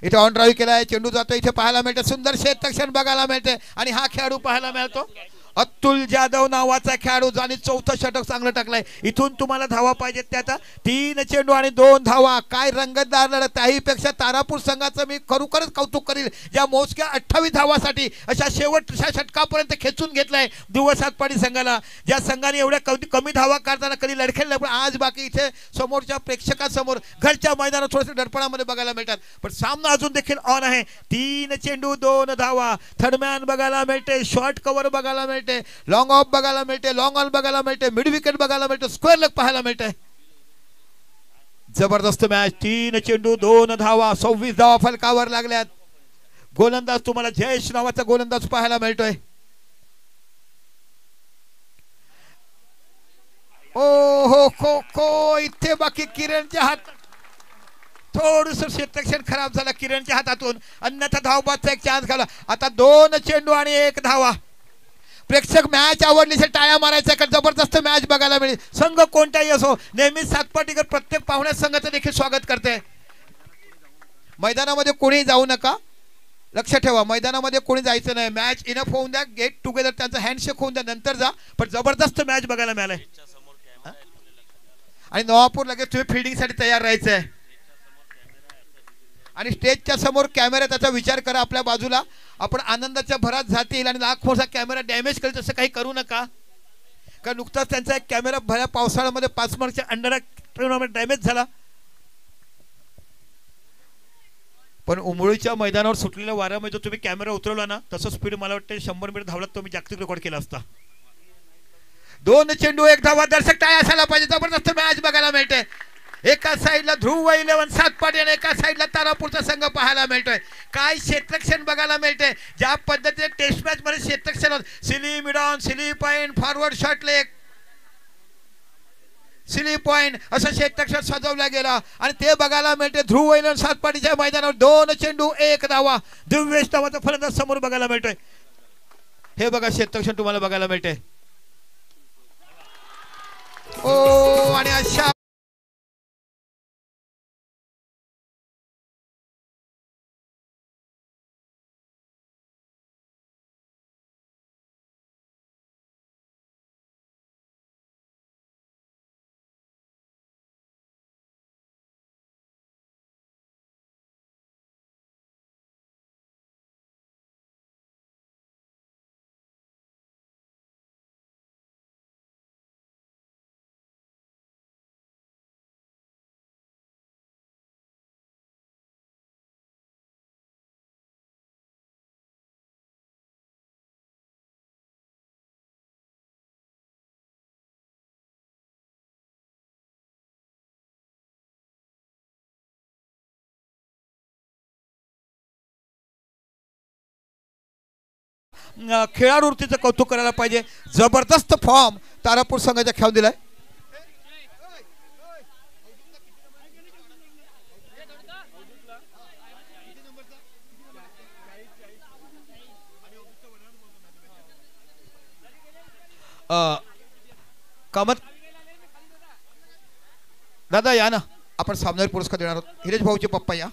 इथे ऑन ड्राईव्ह केलाय. चेंडू जातो. इथे पाहायला मिळते सुंदर क्षेत्ररक्षण बघायला मिळते आणि हा खेळाडू पाहायला मिळतो अतुल जाधव नावाचा खेळाडू ज्याने 4थं षटक चांगलं टाकलंय. इथून तुम्हाला धावा पाहिजेत त्या. आता 3 चेंडू आणि 2 धावा. काय रंगतदार लढत. त्याहीपेक्षा तारापूर संघाचं मी खरोखरच कौतुक करील ज्या मोजक्या 28 धावासाठी अशा शेवटच्या षटकापर्यंत खेचून घेतलाय दिवसात पाडी संघाला. ज्या संघाने एवढ्या कमी धावा काढताना कधी लढखेल पण आज बाकी इथे समोरच्या प्रेक्षकांसमोर घरच्या मैदानात थोडेसे दडपणामध्ये बघायला मिळतात. पण सामना अजून देखील ऑन आहे. 3 चेंडू 2 धावा. थर्डमॅन बघायला मिळते, शॉर्ट कव्हर बघायला मिळते, लॉंग ऑफ बघायला मिळते, लॉंग ऑन बघायला मिळते, मिड विकेट बघायला मिळते, स्क्वेअर लेग पाहायला मिळते. जबरदस्त मॅच. 3 चेंडू 2 धावा. 26 धावा फलकावर लागल्यात. गोलंदाज तुम्हाला जयेश नावाचा गोलंदाज पाहायला मिळतोय. हो इथे बाकी किरणच्या हात थोडस क्षेत्ररक्षण खराब झालं किरणच्या हातातून, अन्यथा धावबादचा एक चान्स घाला. आता 2 चेंडू आणि 1 धावा. प्रेक्षक मॅच आवडली टाळ्या मारायचा का जबरदस्त मॅच बघायला मिळेल. संघ कोणताही असो नेहमीच सातपाटीकर प्रत्येक पाहुण्या संघाचं देखील स्वागत करते. मैदानामध्ये कोणी जाऊ नका. लक्ष ठेवा, मैदानामध्ये कोणी जायचं नाही. मॅच इनफ होऊन द्या, गेट टुगेदर त्यांचा हँडशेक होऊन द्या, नंतर जा. पण जबरदस्त मॅच बघायला मिळालाय. आणि नवापूर लगेच तुम्ही फिल्डिंगसाठी तयार राहायचं आहे. आणि स्टेजच्या समोर कॅमेरा, त्याचा विचार करा. आपल्या बाजूला आपण आनंदाच्या भरात जातील आणि लाख मोठा कॅमेरा डॅमेज करेल, तसं काही करू नका. कारण नुकताच त्यांचा एक कॅमेरा भल्या पावसाळ्यामध्ये 5 मार्कच्या अंडर टुर्नामेंट डॅमेज झाला. पण उमळीच्या मैदानावर सुटलेल्या वाऱ्यामध्ये तुम्ही कॅमेरा उतरवला ना, तसं स्पीड मला वाटतं 100 मीटर धावलात तुम्ही जागतिक रेकॉर्ड केला असता. 2 चेंडू 1 धावा. दर्शक टाळ्या असायला पाहिजे. जबरदस्त मॅच बघायला मिळते. एका साईडला ध्रुव 11 सातपाटी आणि एका साईडला तारापूरचा संघ पाहायला मिळतोय. काय क्षेत्रक्षण बघायला मिळते. ज्या पद्धतीने टेस्ट मॅच मध्ये क्षेत्रक्षण, silly mid on, silly point, forward short leg, silly point असं क्षेत्रक्षण सजवला गेला आणि ते बघायला मिळते. ध्रुव 11 सातपाटीच्या मैदानावर 2 चेंडू 1 धावा. दिव्येश नावाचा फलंदाज समोर बघायला मिळतोय. हे बघा क्षेत्रक्षण तुम्हाला बघायला मिळते. ओ आणि अशा खेळाडूवृत्तीचं कौतुक करायला पाहिजे. जबरदस्त फॉर्म तारापूर संघाच्या खेळून दिलाय. कामत दादा या ना, आपण सामनावीर पुरस्कार देणार आहोत. हिरेश भाऊचे पप्पा या.